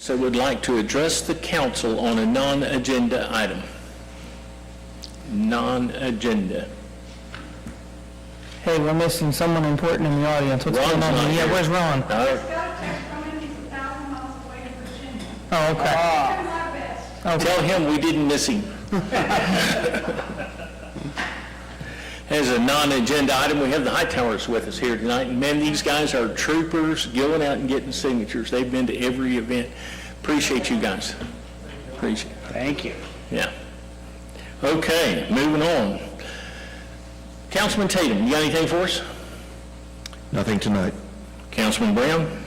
So would like to address the council on a non-agenda item. Non-agenda. Hey, we're missing someone important in the audience. What's Ron's going on? not Yeah, here. where's Ron? No. Just got a text from him, he's 1,000 miles away in Virginia. Oh, okay. Try my best. Okay. Tell him we didn't miss him. As a non-agenda item, we have the Hightowers with us here tonight. And man, these guys are troopers going out and getting signatures. They've been to every event. Appreciate you guys. Appreciate it. Thank you. Yeah. Okay, moving on. Councilman Tatum, you got anything for us? Nothing tonight. Councilman Brown?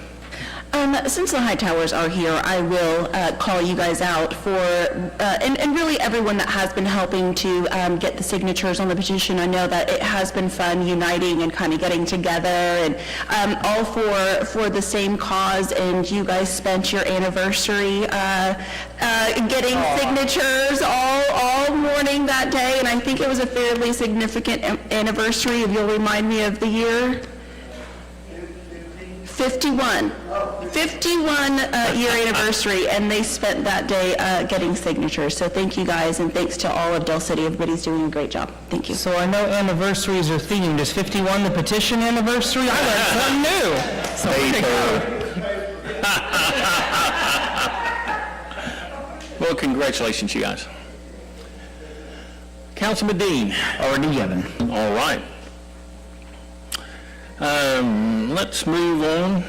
Since the Hightowers are here, I will call you guys out for, and really everyone that has been helping to get the signatures on the petition. I know that it has been fun uniting and kind of getting together, and all for the same cause, and you guys spent your anniversary getting signatures all morning that day, and I think it was a fairly significant anniversary, if you'll remind me of the year. 51 year anniversary, and they spent that day getting signatures. So thank you guys, and thanks to all of Del City. Everybody's doing a great job. Thank you. So I know anniversaries are themed. Is 51 the petition anniversary? I learned something new. So Well, congratulations, you guys. Councilman Dean? Already given. All right. Let's move on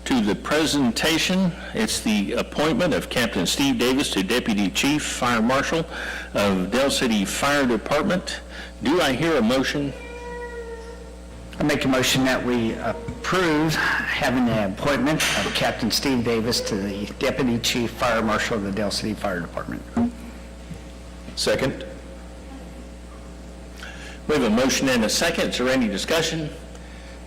to the presentation. It's the appointment of Captain Steve Davis to Deputy Chief Fire Marshal of Del City Fire Department. Do I hear a motion? I make a motion that we approve having the appointment of Captain Steve Davis to the Deputy Chief Fire Marshal of the Del City Fire Department. Second? We have a motion and a second. Is there any discussion?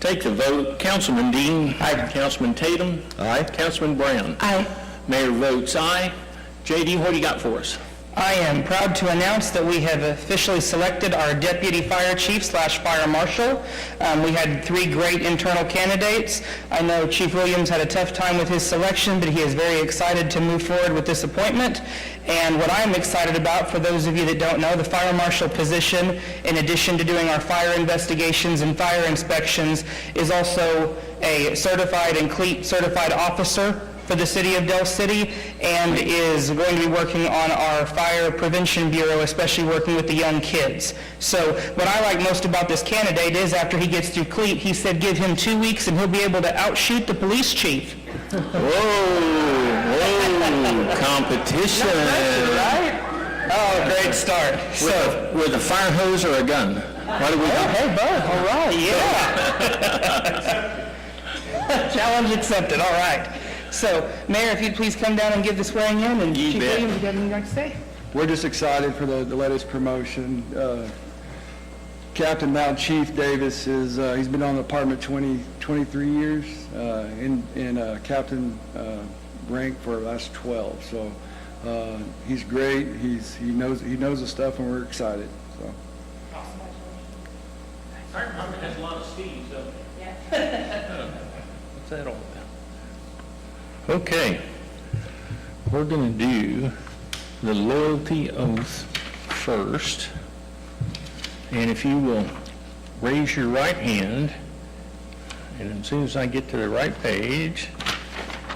Take the vote. Councilman Dean? Aye. Councilman Tatum? Aye. Councilman Brown? Aye. Mayor votes aye. JD, what do you got for us? I am proud to announce that we have officially selected our Deputy Fire Chief / Fire Marshal. We had 3 great internal candidates. I know Chief Williams had a tough time with his selection, but he is very excited to move forward with this appointment. And what I'm excited about, for those of you that don't know, the Fire Marshal position, in addition to doing our fire investigations and fire inspections, is also a certified and CLEAT certified officer for the city of Del City, and is going to be working on our fire prevention bureau, especially working with the young kids. So what I like most about this candidate is, after he gets through CLEAT, he said give him 2 weeks and he'll be able to outshoot the police chief. Whoa, competition. Right? Oh, great start. So, With a fire hose or a gun? What do we got? hey, both, all right, yeah. Challenge accepted, all right. So, Mayor, if you'd please come down and give the swearing in, and You Chief bet. Williams, if you have anything you'd like to say? We're just excited for the latest promotion. Captain Mount Chief Davis is, he's been on the department 23 years, in captain rank for the last 12. So he's great. He knows the stuff, and we're excited. So. Fire department has a lot of speed, so. What's that all about? Okay. We're going to do the loyalty oath first. And if you will raise your right hand, and as soon as I get to the right page,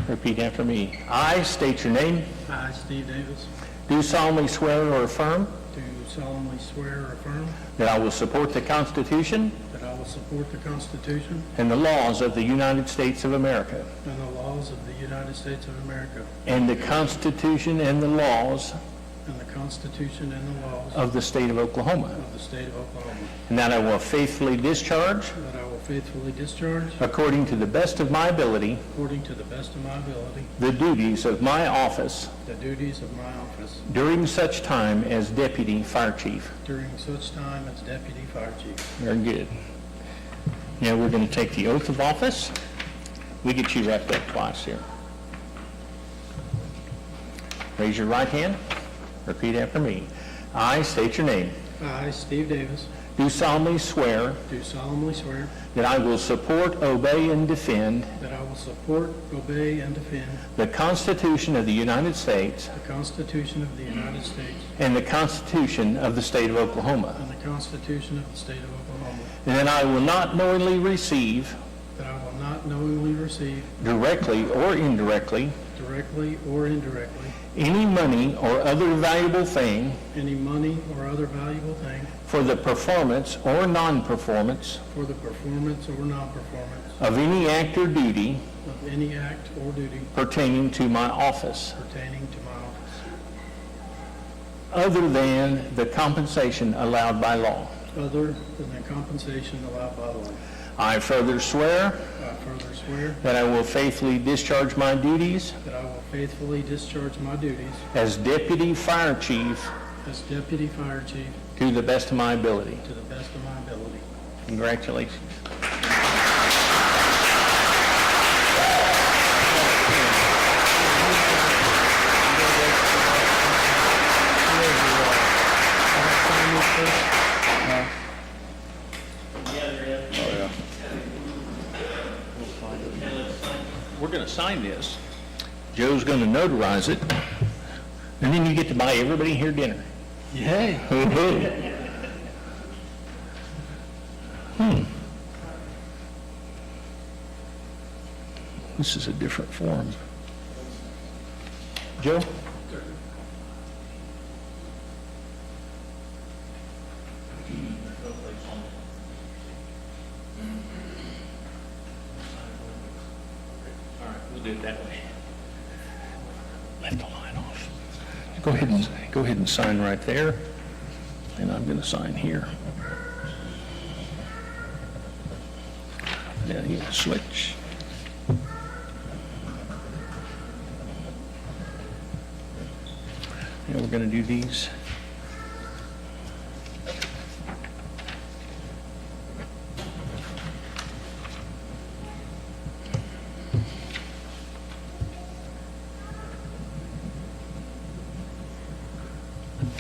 repeat after me. I state your name. I, Steve Davis, Do solemnly swear or affirm do solemnly swear or affirm that I will support the Constitution that I will support the Constitution and the laws of the United States of America, and the laws of the United States of America, and the Constitution and the laws and the Constitution and the laws of the state of Oklahoma, of the state of Oklahoma, and that I will faithfully discharge, that I will faithfully discharge, according to the best of my ability, according to the best of my ability, the duties of my office the duties of my office during such time as Deputy Fire Chief. during such time as Deputy Fire Chief. Very good. Now we're going to take the oath of office. We get you wrapped up twice here. Raise your right hand. Repeat after me. I state your name. I, Steve Davis, do solemnly swear do solemnly swear that I will support, obey, and defend that I will support, obey, and defend the Constitution of the United States the Constitution of the United States and the Constitution of the State of Oklahoma, and the Constitution of the State of Oklahoma, and that I will not knowingly receive, that I will not knowingly receive, directly or indirectly, directly or indirectly, any money or other valuable thing any money or other valuable thing for the performance or non-performance for the performance or non-performance of any act or duty of any act or duty pertaining to my office, pertaining to my office, other than the compensation allowed by law. other than the compensation allowed by law. I further swear I further swear that I will faithfully discharge my duties that I will faithfully discharge my duties as Deputy Fire Chief as Deputy Fire Chief to the best of my ability. to the best of my ability. Congratulations. We're going to sign this. Joe's going to notarize it, and then you get to buy everybody here dinner. Yay. This is a different form. Joe? All right, we'll do it that way. Left the line off. Go ahead and sign right there, and I'm going to sign here. Now you switch. Now we're going to do these.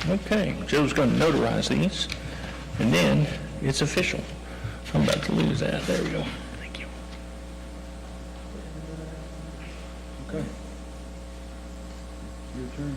Okay, Joe's going to notarize these, and then it's official. I'm about to lose that. There we go. Thank you. Okay. Your turn.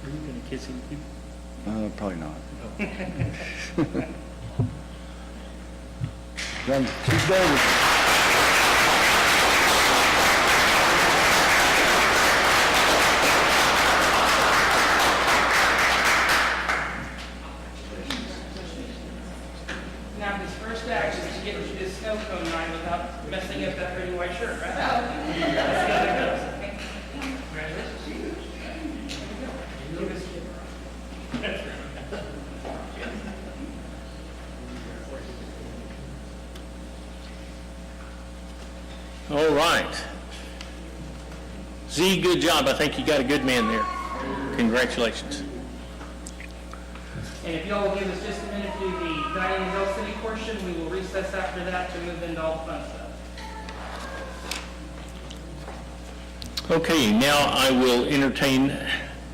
Are you going to kiss him too? Probably not. Then Chief Davis. Now, his first act is to get to this snow cone line without messing up that pretty white shirt, right? Let's see how that goes. Congratulations. Give us- All right. Z, good job. I think you got a good man there. Congratulations. And if y'all will give us just a minute to do the Diane and Dell City portion, we will recess after that to move into all the fun stuff. Okay, now I will entertain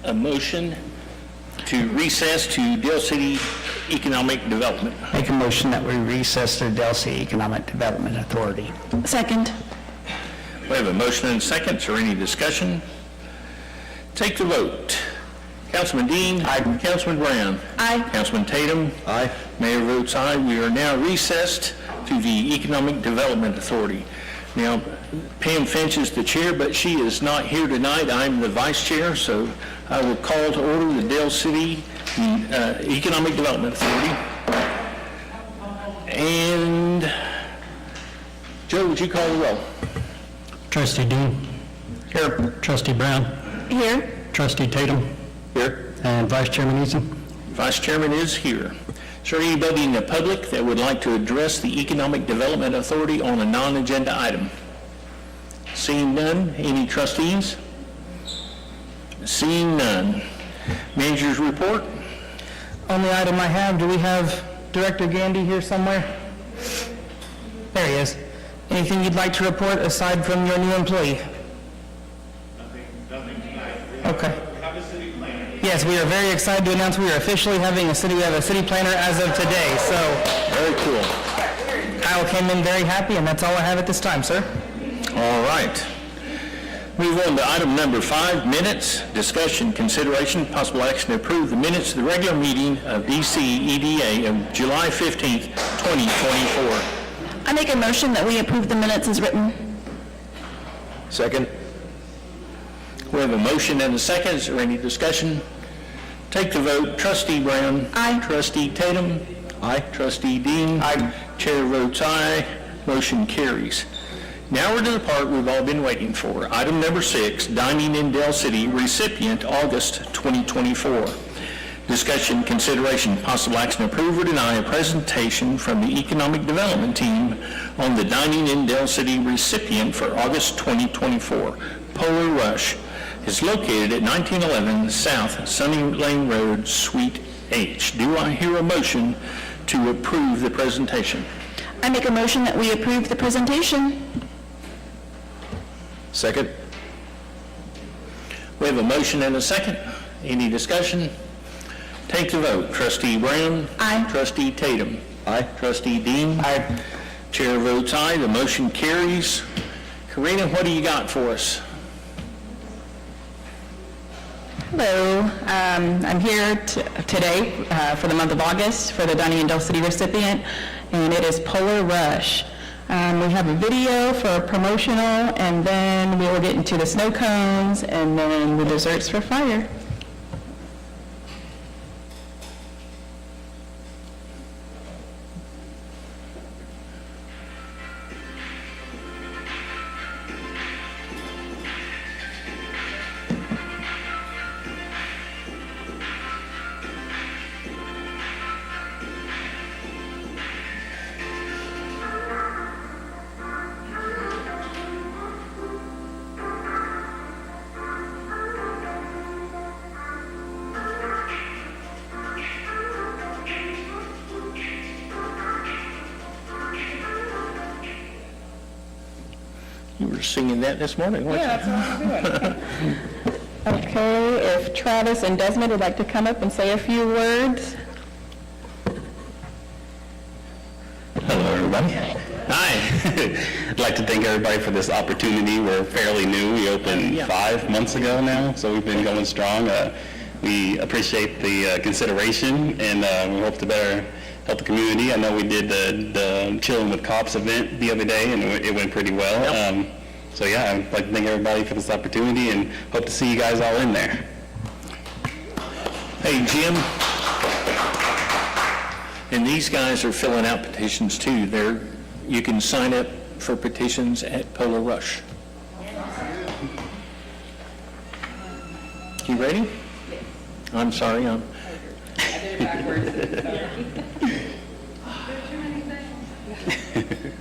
a motion to recess to Dale City Economic Development. Make a motion that we recess to the Del City Economic Development Authority. Second. We have a motion and a second. Is there any discussion? Take the vote. Councilman Dean. Aye. Councilman Brown. Aye. Councilman Tatum. Aye. Mayor votes aye. We are now recessed to the Economic Development Authority. Now, Pam Finch is the chair, but she is not here tonight. I'm the vice chair, so I will call to order the Dale City Economic Development Authority. And Joe, would you call the roll? Trustee Dean. Here. Trustee Brown. Here. Trustee Tatum. Here. And Vice Chairman Eason. Vice Chairman is here. Is there anybody in the public that would like to address the Economic Development Authority on a non-agenda item? Seeing none, any trustees? Seeing none. Manager's report? Only item I have, do we have Director Gandy here somewhere? There he is. Anything you'd like to report aside from your new employee? Nothing tonight. Okay. We have a city planner. Yes, we are very excited to announce we are officially having a city planner as of today, so Very cool. Kyle came in very happy, and that's all I have at this time, sir. All right. Move on to item number 5, minutes, discussion, consideration, possible action to approve the minutes of the regular meeting of DCEDA of July 15th, 2024. I make a motion that we approve the minutes as written. Second? We have a motion and a second. Is there any discussion? Take the vote. Trustee Brown. Aye. Trustee Tatum. Aye. Trustee Dean. Aye. Chair votes aye. Motion carries. Now we're to the part we've all been waiting for. Item number 6, Dining in Dale City, recipient August 2024. Discussion, consideration, possible action, approve or deny a presentation from the Economic Development Team on the Dining in Dale City recipient for August 2024. Polar Rush is located at 1911 South Sunny Lane Road, Suite H. Do I hear a motion to approve the presentation? I make a motion that we approve the presentation. Second? We have a motion and a second. Any discussion? Take the vote. Trustee Brown. Aye. Trustee Tatum. Aye. Trustee Dean. Aye. Chair votes aye. The motion carries. Karina, what do you got for us? Hello, I'm here today for the month of August for the Dining in Dale City recipient, and it is Polar Rush. We have a video for promotional, and then we will get into the snow cones, and then the desserts for fire. You were singing that this morning, weren't you? Yeah, that's what I'm doing. Okay, if Travis and Desmond would like to come up and say a few words. Hello, everybody. Hi. I'd like to thank everybody for this opportunity. We're fairly new. We opened 5 months ago now, so we've been going strong. We appreciate the consideration, and we hope to better help the community. I know we did the Chilling with Cops event the other day, and it went pretty well. So yeah, I'd like to thank everybody for this opportunity, and hope to see you guys all in there. Hey, Jim. And these guys are filling out petitions too. You can sign up for petitions at Polar Rush. You ready? I'm sorry, There's too many things.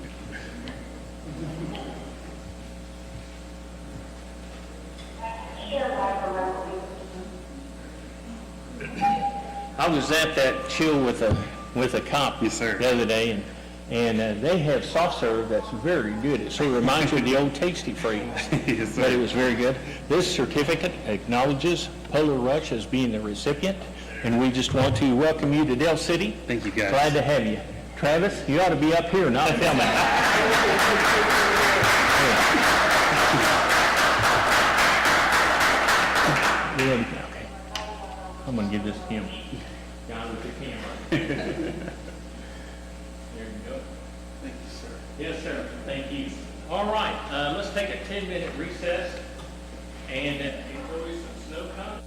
I was at that Chill with a Cop Yes, sir. the other day, and they have soft serve that's very good. It sort of reminds you of the old Tasty Freeze, Yes, sir. but it was very good. This certificate acknowledges Polar Rush as being the recipient, and we just want to welcome you to Dale City. Thank you, guys. Glad to have you. Travis, you ought to be up here, not filming. Yeah. Okay. I'm gonna give this to him. Down with the camera. There you go. Thank you, sir. Yes, sir. Thank you. All right, let's take a 10-minute recess and enjoy some snow cones.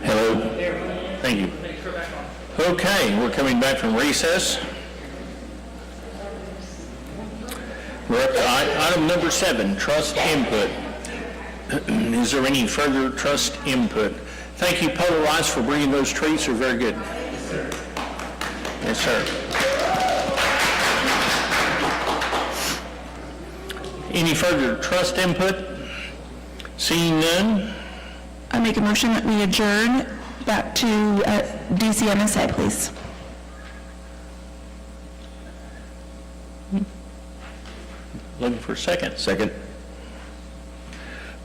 Hello. Thank you. Okay, we're coming back from recess. We're up to item number 7, trust input. Is there any further trust input? Thank you, Polar Rice, for bringing those treats. They're very good. Yes, sir. Any further trust input? Seeing none? I make a motion that we adjourn back to DCMSA, please. Looking for a second. Second.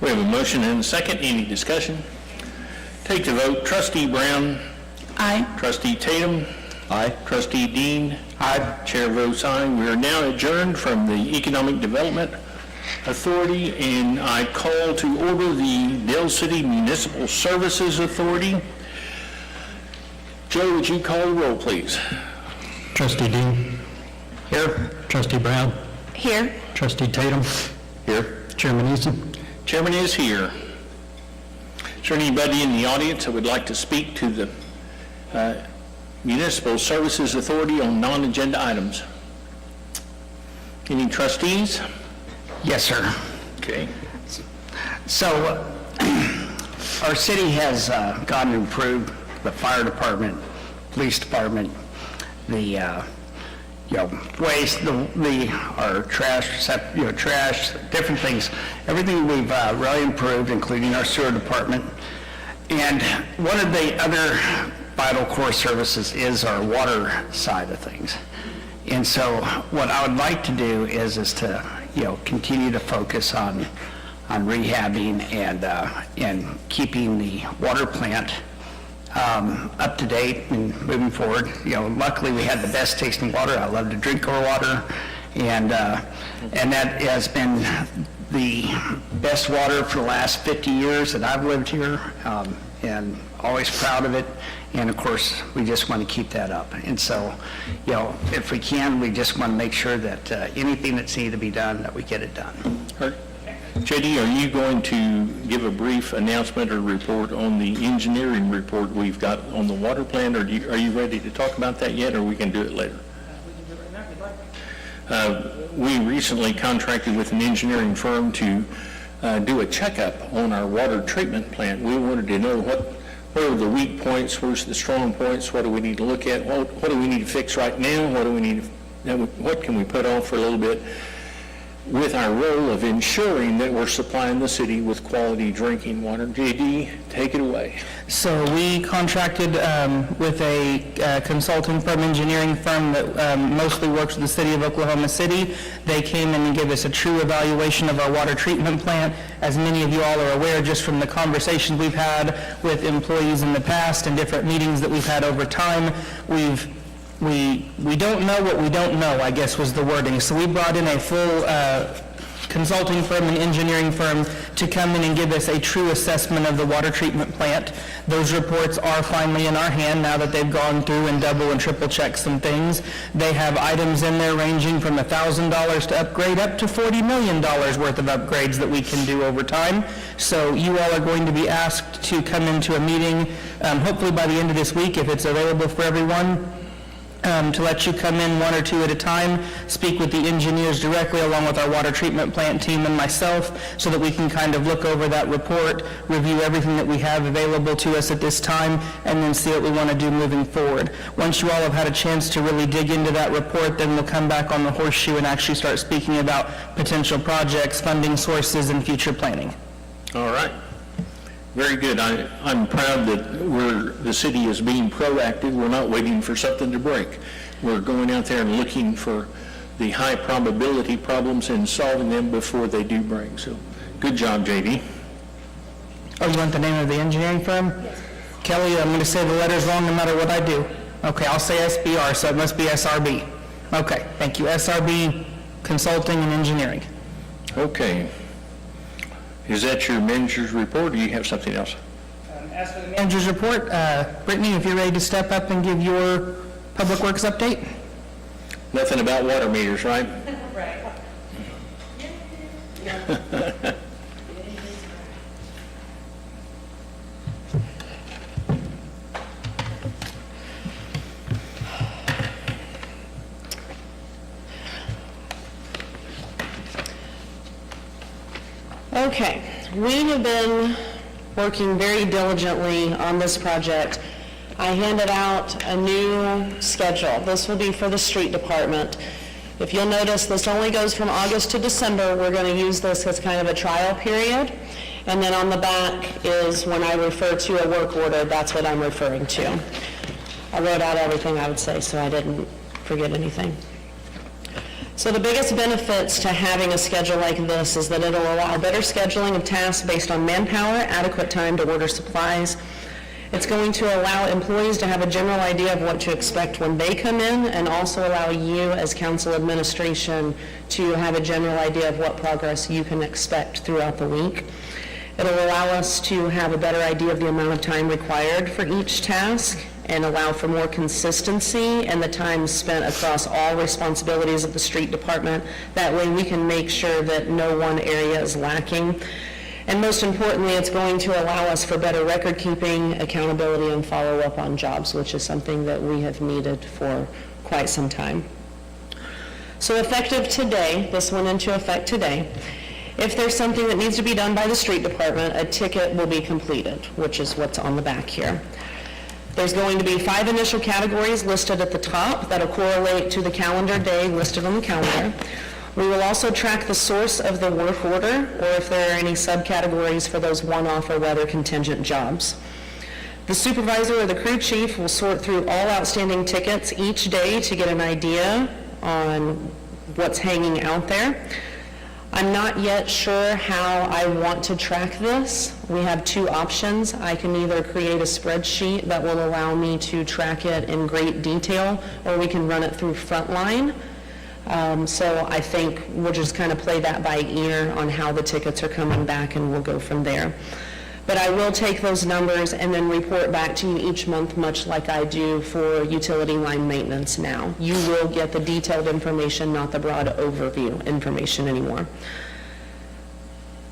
We have a motion and a second. Any discussion? Take the vote. Trustee Brown. Aye. Trustee Tatum. Aye. Trustee Dean. Aye. Chair votes aye. We are now adjourned from the Economic Development Authority, and I call to order the Dale City Municipal Services Authority. Joe, would you call the roll, please? Trustee Dean. Here. Trustee Brown. Here. Trustee Tatum. Here. Chairman Eason. Chairman is here. Is there anybody in the audience that would like to speak to the Municipal Services Authority on non-agenda items? Any trustees? Yes, sir. Okay. So, our city has gotten improved, the fire department, police department, the, waste, our trash, trash, different things. Everything we've really improved, including our sewer department. And one of the other vital core services is our water side of things. And so what I would like to do is to, continue to focus on rehabbing and keeping the water plant up to date and moving forward. Luckily we had the best tasting water. I love to drink our water, and that has been the best water for the last 50 years that I've lived here, and always proud of it. And of course, we just want to keep that up. And so, if we can, we just want to make sure that anything that's needed to be done, that we get it done. JD, are you going to give a brief announcement or report on the engineering report we've got on the water plant, or are you ready to talk about that yet, or we can do it later? We recently contracted with an engineering firm to do a checkup on our water treatment plant. We wanted to know what are the weak points, where's the strong points, what do we need to look at, what do we need to fix right now, what can we put off for a little bit, with our role of ensuring that we're supplying the city with quality drinking water. JD, take it away. So we contracted with a consulting firm, engineering firm that mostly works with the city of Oklahoma City. They came in and gave us a true evaluation of our water treatment plant. As many of you all are aware, just from the conversations we've had with employees in the past and different meetings that we've had over time, we don't know what we don't know, I guess was the wording. So we brought in a full consulting firm and engineering firm to come in and give us a true assessment of the water treatment plant. Those reports are finally in our hand now that they've gone through and double and triple checked some things. They have items in there ranging from $1,000 to upgrade up to $40 million worth of upgrades that we can do over time. So you all are going to be asked to come into a meeting, hopefully by the end of this week if it's available for everyone, to let you come in one or two at a time, speak with the engineers directly along with our water treatment plant team and myself, so that we can kind of look over that report, review everything that we have available to us at this time, and then see what we want to do moving forward. Once you all have had a chance to really dig into that report, then we'll come back on the horseshoe and actually start speaking about potential projects, funding sources, and future planning. All right. Very good. I'm proud that the city is being proactive. We're not waiting for something to break. We're going out there and looking for the high probability problems and solving them before they do break. So good job, JD. Oh, you want the name of the engineering firm? Yes. Kelly, I'm going to say the letters wrong no matter what I do. Okay, I'll say SBR, so it must be SRB. Okay, thank you. SRB Consulting and Engineering. Okay. Is that your manager's report, or do you have something else? As for the manager's report, Brittany, if you're ready to step up and give your Public Works update? Nothing about water meters, right? Right. Okay, we have been working very diligently on this project. I handed out a new schedule. This will be for the street department. If you'll notice, this only goes from August to December. We're going to use this as kind of a trial period. And then on the back is when I refer to a work order, that's what I'm referring to. I wrote out everything I would say, so I didn't forget anything. So the biggest benefits to having a schedule like this is that it'll allow better scheduling of tasks based on manpower, adequate time to order supplies. It's going to allow employees to have a general idea of what to expect when they come in, and also allow you as council administration to have a general idea of what progress you can expect throughout the week. It'll allow us to have a better idea of the amount of time required for each task, and allow for more consistency in the time spent across all responsibilities of the street department. That way we can make sure that no one area is lacking. And most importantly, it's going to allow us for better record keeping, accountability, and follow-up on jobs, which is something that we have needed for quite some time. So effective today, this went into effect today, if there's something that needs to be done by the street department, a ticket will be completed, which is what's on the back here. There's going to be 5 initial categories listed at the top that'll correlate to the calendar day listed on the calendar. We will also track the source of the work order, or if there are any subcategories for those one-off or rather contingent jobs. The supervisor or the crew chief will sort through all outstanding tickets each day to get an idea on what's hanging out there. I'm not yet sure how I want to track this. We have 2 options. I can either create a spreadsheet that will allow me to track it in great detail, or we can run it through Frontline. So I think we'll just kind of play that by ear on how the tickets are coming back, and we'll go from there. But I will take those numbers and then report back to you each month, much like I do for utility line maintenance now. You will get the detailed information, not the broad overview information anymore.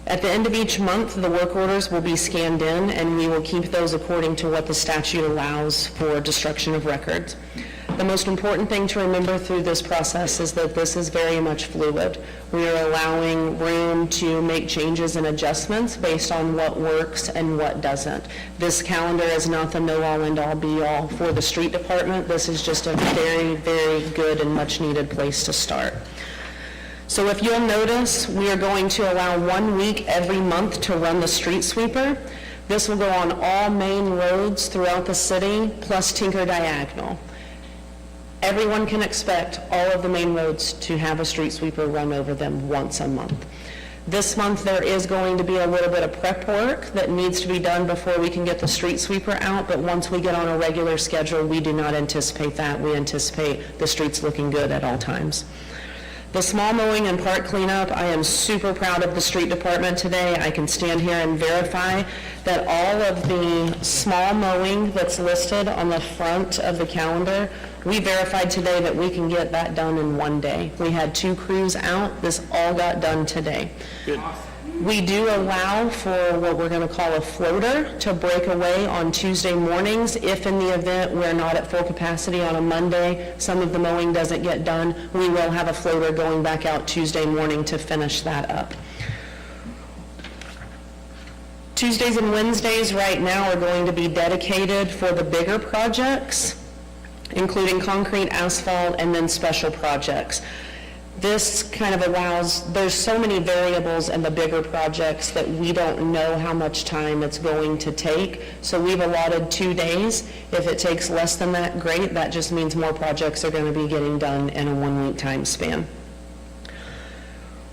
At the end of each month, the work orders will be scanned in, and we will keep those according to what the statute allows for destruction of records. The most important thing to remember through this process is that this is very much fluid. We are allowing room to make changes and adjustments based on what works and what doesn't. This calendar is not the know-all and all be-all for the street department. This is just a very, very good and much-needed place to start. So if you'll notice, we are going to allow 1 week every month to run the street sweeper. This will go on all main roads throughout the city, plus Tinker Diagonal. Everyone can expect all of the main roads to have a street sweeper run over them once a month. This month, there is going to be a little bit of prep work that needs to be done before we can get the street sweeper out, but once we get on a regular schedule, we do not anticipate that. We anticipate the streets looking good at all times. The small mowing and park cleanup, I am super proud of the street department today. I can stand here and verify that all of the small mowing that's listed on the front of the calendar, we verified today that we can get that done in 1 day. We had 2 crews out. This all got done today. Good. We do allow for what we're going to call a floater to break away on Tuesday mornings. If in the event we're not at full capacity on a Monday, some of the mowing doesn't get done, we will have a floater going back out Tuesday morning to finish that up. Tuesdays and Wednesdays right now are going to be dedicated for the bigger projects, including concrete, asphalt, and then special projects. This kind of allows, there's so many variables in the bigger projects that we don't know how much time it's going to take. So we've allotted 2 days. If it takes less than that, great. That just means more projects are going to be getting done in a 1 week time span.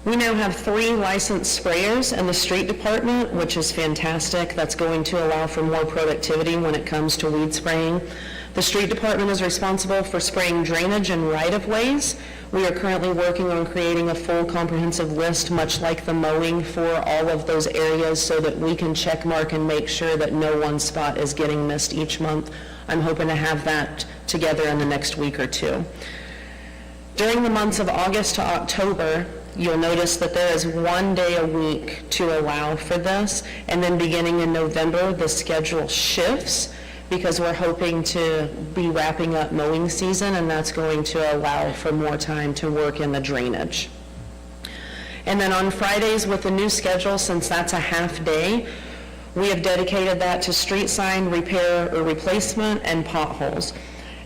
We now have 3 licensed sprayers in the street department, which is fantastic. That's going to allow for more productivity when it comes to weed spraying. The street department is responsible for spraying drainage and right-of-ways. We are currently working on creating a full comprehensive list, much like the mowing, for all of those areas so that we can check mark and make sure that no one spot is getting missed each month. I'm hoping to have that together in the next week or 2. During the months of August to October, you'll notice that there is 1 day a week to allow for this, and then beginning in November, the schedule shifts because we're hoping to be wrapping up mowing season, and that's going to allow for more time to work in the drainage. And then on Fridays with the new schedule, since that's a half day, we have dedicated that to street sign repair or replacement and potholes.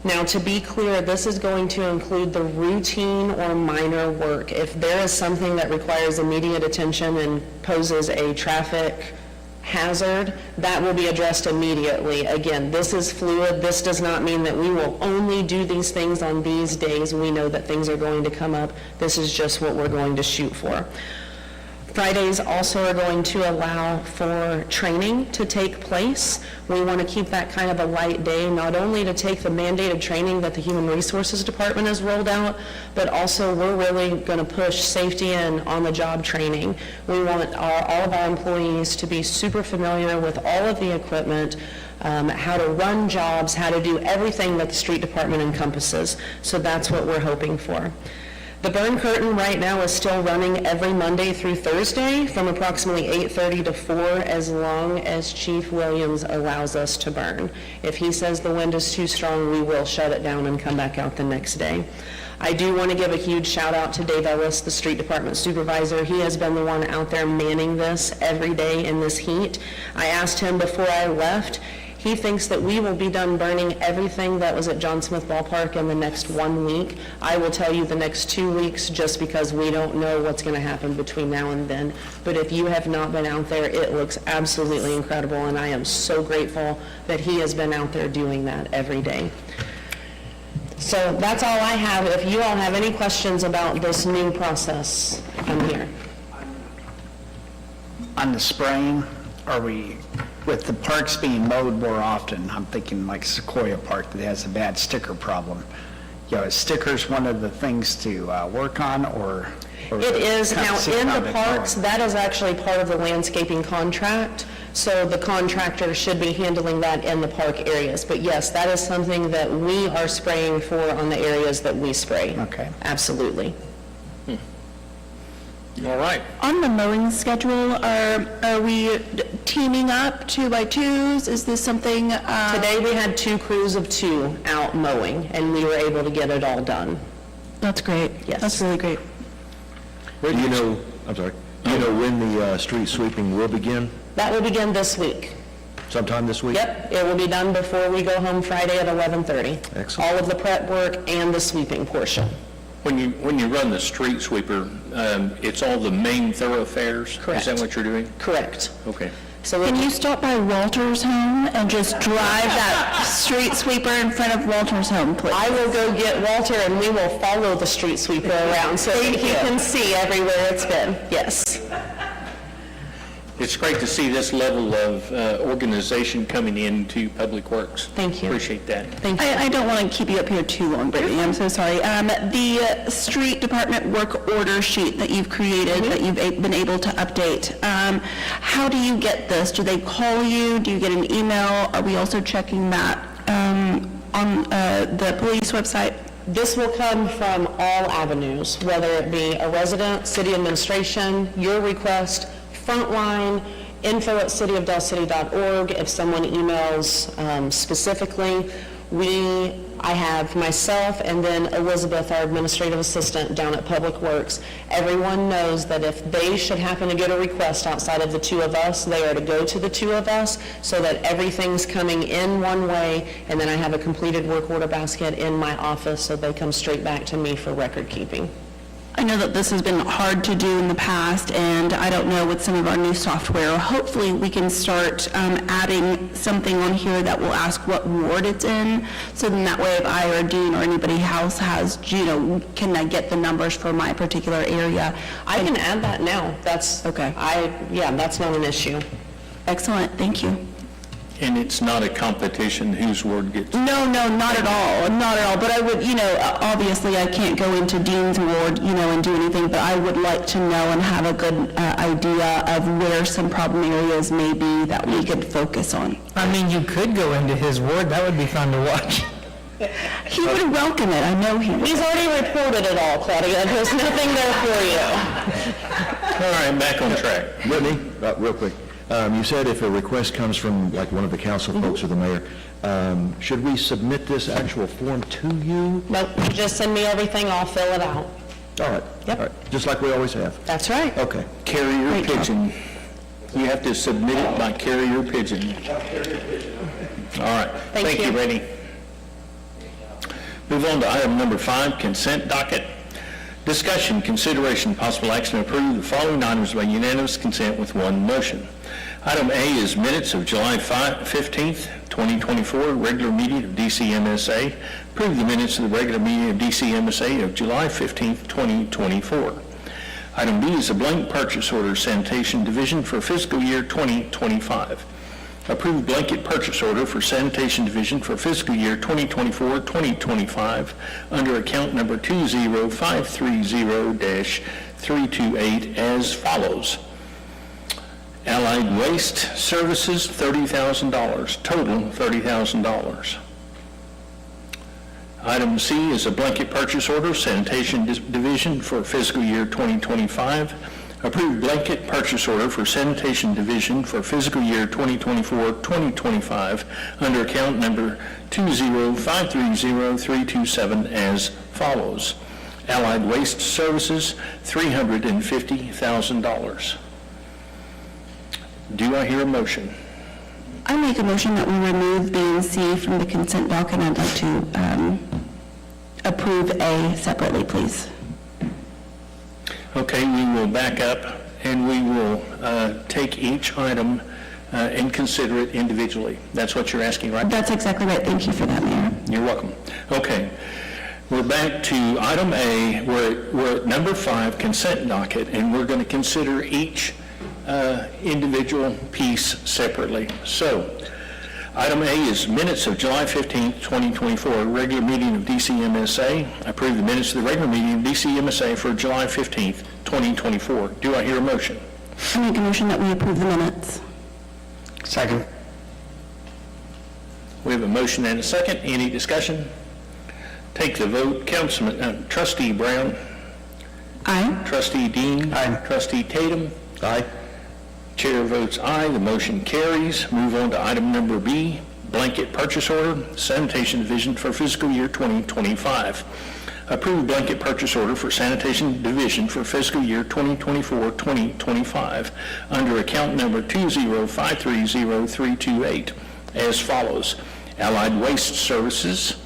Now, to be clear, this is going to include the routine or minor work. If there is something that requires immediate attention and poses a traffic hazard, that will be addressed immediately. Again, this is fluid. This does not mean that we will only do these things on these days. We know that things are going to come up. This is just what we're going to shoot for. Fridays also are going to allow for training to take place. We want to keep that kind of a light day, not only to take the mandated training that the Human Resources Department has rolled out, but also we're really going to push safety and on-the-job training. We want all of our employees to be super familiar with all of the equipment, how to run jobs, how to do everything that the street department encompasses. So that's what we're hoping for. The burn curtain right now is still running every Monday through Thursday from approximately 8:30 to 4, as long as Chief Williams allows us to burn. If he says the wind is too strong, we will shut it down and come back out the next day. I do want to give a huge shout out to Dave Ellis, the street department supervisor. He has been the one out there manning this every day in this heat. I asked him before I left. He thinks that we will be done burning everything that was at John Smith Ballpark in the next 1 week. I will tell you the next 2 weeks, just because we don't know what's going to happen between now and then. But if you have not been out there, it looks absolutely incredible, and I am so grateful that he has been out there doing that every day. So that's all I have. If you all have any questions about this new process, I'm here. On the spraying, are we, with the parks being mowed more often, I'm thinking like Sequoia Park that has a bad sticker problem. You know, is stickers one of the things to work on, or? It is. kind of Now, see in how the they parks, go? that is actually part of the landscaping contract, so the contractor should be handling that in the park areas. But yes, that is something that we are spraying for on the areas that we spray. Okay. Absolutely. All right. On the mowing schedule, are we teaming up 2x2s? Is this something? Today, we had 2 crews of 2 out mowing, and we were able to get it all done. That's great. Yes. That's really great. Do you know, I'm sorry, do you know when the street sweeping will begin? That will begin this week. Sometime this week? Yep, it will be done before we go home Friday at 11:30. Excellent. All of the prep work and the sweeping portion. When you run the street sweeper, it's all the main thoroughfares? Correct. Is that what you're doing? Correct. Okay. So Can you stop by Walter's home and just drive that street sweeper in front of Walter's home, please? I will go get Walter, and we will follow the street sweeper around so that he can see everywhere it's been. Yes. It's great to see this level of organization coming into Public Works. Thank you. Appreciate that. Thank you. I don't want to keep you up here too long, Brittany, I'm so sorry. The street department work order sheet that you've created, that you've been able to update, how do you get this? Do they call you? Do you get an email? Are we also checking that on the police website? This will come from all avenues, whether it be a resident, city administration, your request, Frontline, info@cityofdelcity.org. If someone emails specifically, I have myself and then Elizabeth, our administrative assistant down at Public Works. Everyone knows that if they should happen to get a request outside of the 2 of us, they are to go to the 2 of us so that everything's coming in one way, and then I have a completed work order basket in my office so they come straight back to me for record keeping. I know that this has been hard to do in the past, and I don't know with some of our new software, hopefully we can start adding something on here that will ask what ward it's in, so then that way if I or Dean or anybody else has, can I get the numbers for my particular area? I can add that now. That's, Okay. that's not an issue. Excellent, thank you. And it's not a competition whose word gets... No, not at all, not at all, but I would, obviously I can't go into Dean's ward, and do anything, but I would like to know and have a good idea of where some problem areas may be that we could focus on. I mean, you could go into his ward, that would be fun to watch. He would welcome it, I know he would. He's already reported it all, Claudia. There's nothing there for you. All right, back on track. Brittany, real quick, you said if a request comes from like one of the council folks or the mayor, should we submit this actual form to you? Nope, just send me everything, I'll fill it out. All right. Yep. All right. Just like we always have. That's right. Okay. Carrier Great job. pigeon. You have to submit it by carrier pigeon. All right. Thank you, you. Reddy. Move on to item number 5, consent docket. Discussion, consideration, possible action to approve the following items by unanimous consent with one motion. Item A is minutes of July 15th, 2024, regular meeting of DCMSA. Approve the minutes of the regular meeting of DCMSA of July 15th, 2024. Item B is a blank purchase order, sanitation division for fiscal year 2025. Approve blanket purchase order for sanitation division for fiscal year 2024-2025 under account number 20530-328 as follows. Allied Waste Services, $30,000, total $30,000. Item C is a blanket purchase order, sanitation division for fiscal year 2025. Approved blanket purchase order for sanitation division for fiscal year 2024-2025 under account number 20530-327 as follows. Allied Waste Services, $350,000. Do I hear a motion? I make a motion that we remove B and C from the consent docket, and I'd like to approve A separately, please. Okay, we will back up and we will take each item and consider it individually. That's what you're asking, right? That's exactly right. Thank you for that, Mayor. You're welcome. Okay, we're back to item A. We're at number 5, consent docket, and we're going to consider each individual piece separately. So, item A is minutes of July 15th, 2024, regular meeting of DCMSA. Approve the minutes of the regular meeting of DCMSA for July 15th, 2024. Do I hear a motion? I make a motion that we approve the minutes. Second. We have a motion and a second. Any discussion? Take the vote. Councilman, Trustee Brown. Aye. Trustee Dean. Aye. Trustee Tatum. Aye. Chair votes aye. The motion carries. Move on to item number B, blanket purchase order, sanitation division for fiscal year 2025. Approve blanket purchase order for sanitation division for fiscal year 2024-2025 under account number 20530-328 as follows. Allied Waste Services,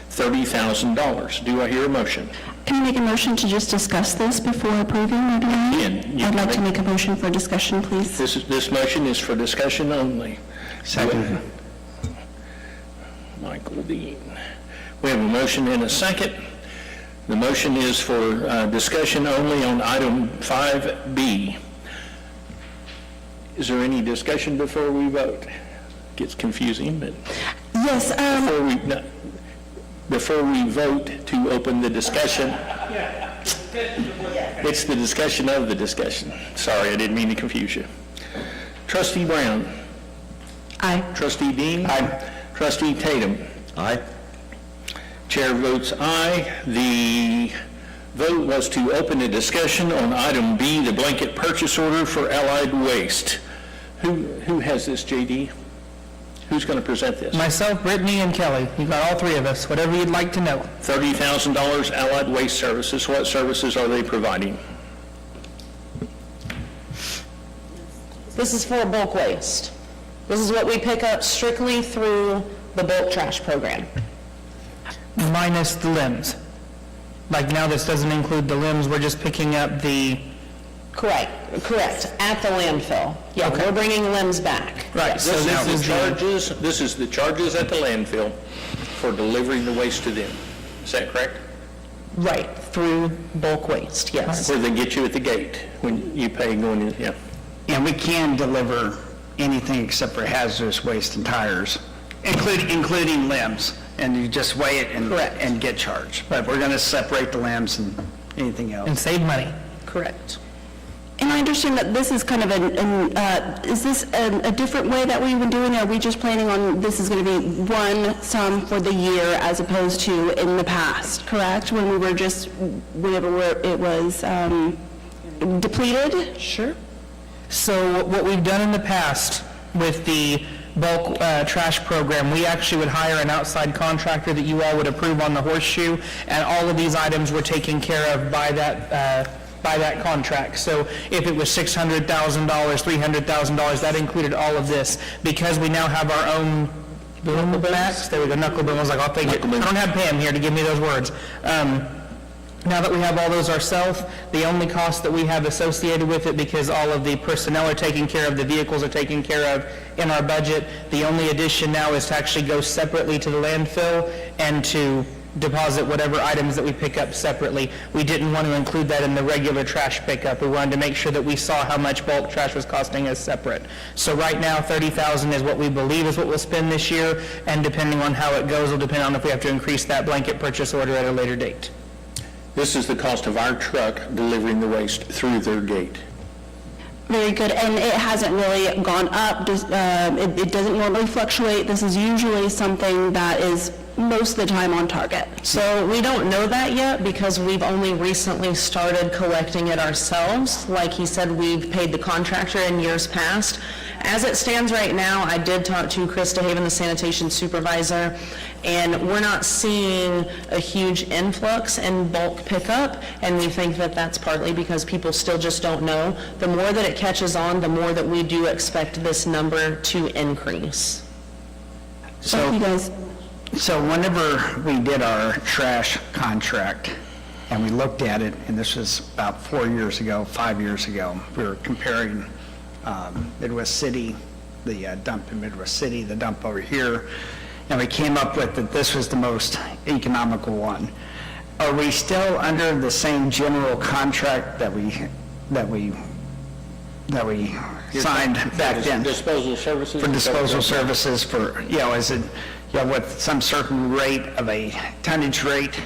$30,000. Do I hear a motion? Can I make a motion to just discuss this before approving, or do I? You I'd can like to make- make a motion for discussion, please. This motion is for discussion only. Second. Michael Dean. We have a motion and a second. The motion is for discussion only on item 5B. Is there any discussion before we vote? Gets confusing, but Yes, before we vote to open the discussion, it's the discussion of the discussion. Sorry, I didn't mean to confuse you. Trustee Brown. aye. Trustee Dean. Aye. Trustee Tatum. Aye. Chair votes aye. The vote was to open a discussion on item B, the blanket purchase order for Allied Waste. Who has this, JD? Who's going to present this? Myself, Brittany, and Kelly. You've got all three of us, whatever you'd like to know. $30,000 Allied Waste Services. What services are they providing? This is for bulk waste. This is what we pick up strictly through the bulk trash program. Minus the limbs. Like now, this doesn't include the limbs, we're just picking up the, Correct, at the landfill. Yeah, we're bringing limbs back. right, so This this is is the the, charges, this is the charges at the landfill for delivering the waste to them. Is that correct? Right, through bulk waste, yes. Where they get you at the gate when you pay going in, yeah. And we can deliver anything except for hazardous waste and tires, including limbs, and you just weigh it and get charged. But we're going to separate the limbs and anything else. and save money. Correct. And I understand that this is kind of is this a different way that we've been doing it? Are we just planning on this is going to be one sum for the year as opposed to in the past, correct? When we were just, whenever it was depleted? Sure. So what we've done in the past with the bulk trash program. We actually would hire an outside contractor that you all would approve on the Horseshoe, and all of these items were taken care of by that contract. So if it was $600,000, $300,000, that included all of this. Because we now have our own boom backs, there we go, knuckle boom, I was like, I'll take it. I don't have Pam here to give me those words. Now that we have all those ourselves, the only cost that we have associated with it, because all of the personnel are taken care of, the vehicles are taken care of in our budget, the only addition now is to actually go separately to the landfill and to deposit whatever items that we pick up separately. We didn't want to include that in the regular trash pickup. We wanted to make sure that we saw how much bulk trash was costing us separate. So right now, $30,000 is what we believe is what we'll spend this year, and depending on how it goes, will depend on if we have to increase that blanket purchase order at a later date. This is the cost of our truck delivering the waste through their gate. Very good, and it hasn't really gone up. It doesn't normally fluctuate. This is usually something that is most of the time on target. So we don't know that yet because we've only recently started collecting it ourselves. Like he said, we've paid the contractor in years past. As it stands right now, I did talk to Chris DeHaven, the sanitation supervisor, and we're not seeing a huge influx in bulk pickup, and we think that that's partly because people still just don't know. The more that it catches on, the more that we do expect this number to increase. Thank you, guys. So whenever we did our trash contract, and we looked at it, and this was about 4 years ago, 5 years ago, we were comparing Midwest City, the dump in Midwest City, the dump over here, and we came up with that this was the most economical one. Are we still under the same general contract that we signed back then? Disposal services? For disposal services, for, is it, with some certain rate of a tonnage rate?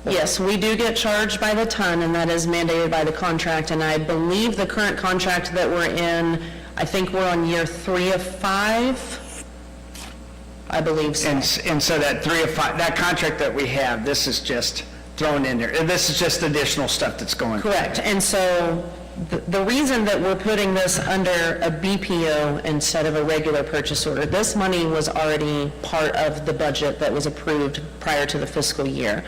Yes, we do get charged by the ton, and that is mandated by the contract, and I believe the current contract that we're in, I think we're on year 3 of 5, I believe so. And so that 3 of 5, that contract that we have, this is just thrown in there, and this is just additional stuff that's going. Correct, and so the reason that we're putting this under a BPO instead of a regular purchase order, this money was already part of the budget that was approved prior to the fiscal year.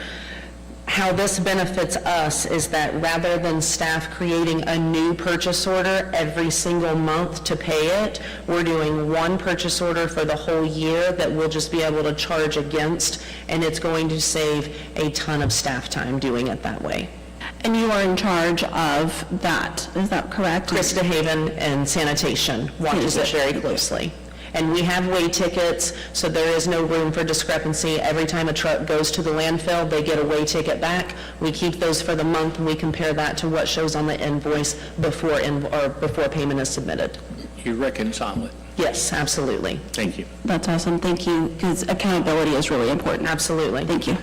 How this benefits us is that rather than staff creating a new purchase order every single month to pay it, we're doing one purchase order for the whole year that we'll just be able to charge against, and it's going to save a ton of staff time doing it that way. And you are in charge of that, is that correct? Chris DeHaven and sanitation watches it very closely. And we have weigh tickets, so there is no room for discrepancy. Every time a truck goes to the landfill, they get a weigh ticket back. We keep those for the month, and we compare that to what shows on the invoice before payment is submitted. You reconcile it. Yes, absolutely. Thank you. That's awesome, thank you, because accountability is really important. Absolutely. Thank you.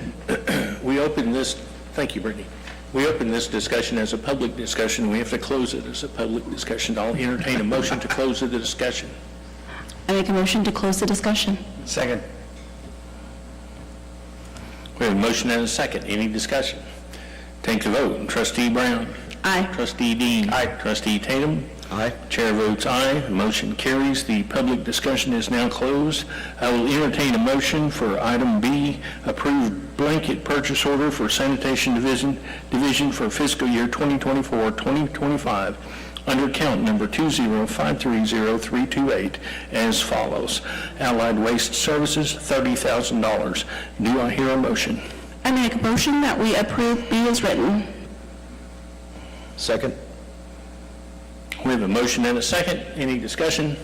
We open this, thank you, Brittany. We open this discussion as a public discussion. We have to close it as a public discussion. I'll entertain a motion to close the discussion. I make a motion to close the discussion. Second. We have a motion and a second. Any discussion? Take the vote. Trustee Brown. Aye. Trustee Dean. Aye. Trustee Tatum. Aye. Chair votes aye. The motion carries. The public discussion is now closed. I will entertain a motion for item B, approved blanket purchase order for sanitation division for fiscal year 2024-2025 under count number 20530-328 as follows. Allied Waste Services, $30,000. Do I hear a motion? I make a motion that we approve B as written. Second. We have a motion and a second. Any discussion?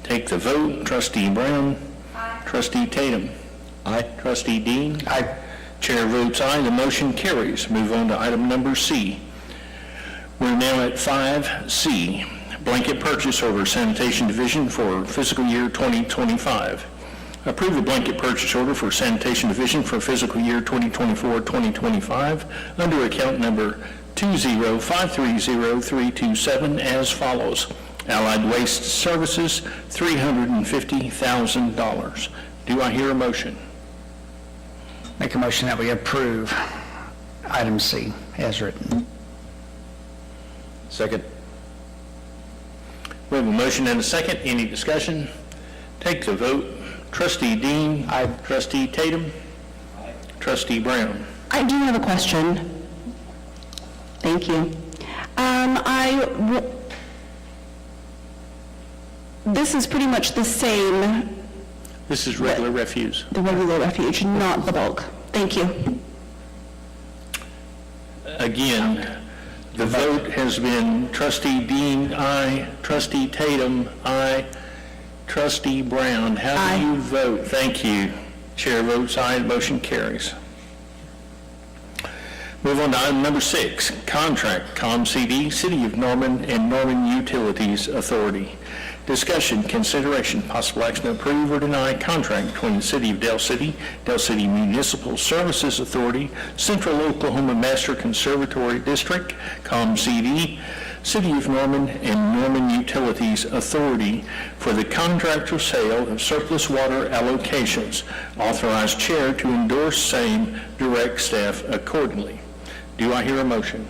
Take the vote. Trustee Brown. Aye. Trustee Tatum. Aye. Trustee Dean. Aye. Chair votes aye. The motion carries. Move on to item number C. We're now at 5C, blanket purchase order sanitation division for fiscal year 2025. Approve a blanket purchase order for sanitation division for fiscal year 2024-2025 under account number 20530-327 as follows. Allied Waste Services, $350,000. Do I hear a motion? Make a motion that we approve item C as written. Second. We have a motion and a second. Any discussion? Take the vote. Trustee Dean. Aye. Trustee Tatum. Aye. Trustee Brown. I do have a question. Thank you. This is pretty much the same, This is regular refuse. the regular refuge, not the bulk. Thank you. Again, the vote has been trustee Dean, aye, trustee Tatum, aye, trustee Brown. How Aye. do you vote? Thank you. Chair votes aye, motion carries. Move on to item number 6, contract, ComCD, City of Norman and Norman Utilities Authority. Discussion, consideration, possible action to approve or deny contract between the City of Del City Municipal Services Authority, Central Oklahoma Master Conservatory District, ComCD, City of Norman and Norman Utilities Authority for the contractual sale of surplus water allocations. Authorize chair to endorse same, direct staff accordingly. Do I hear a motion?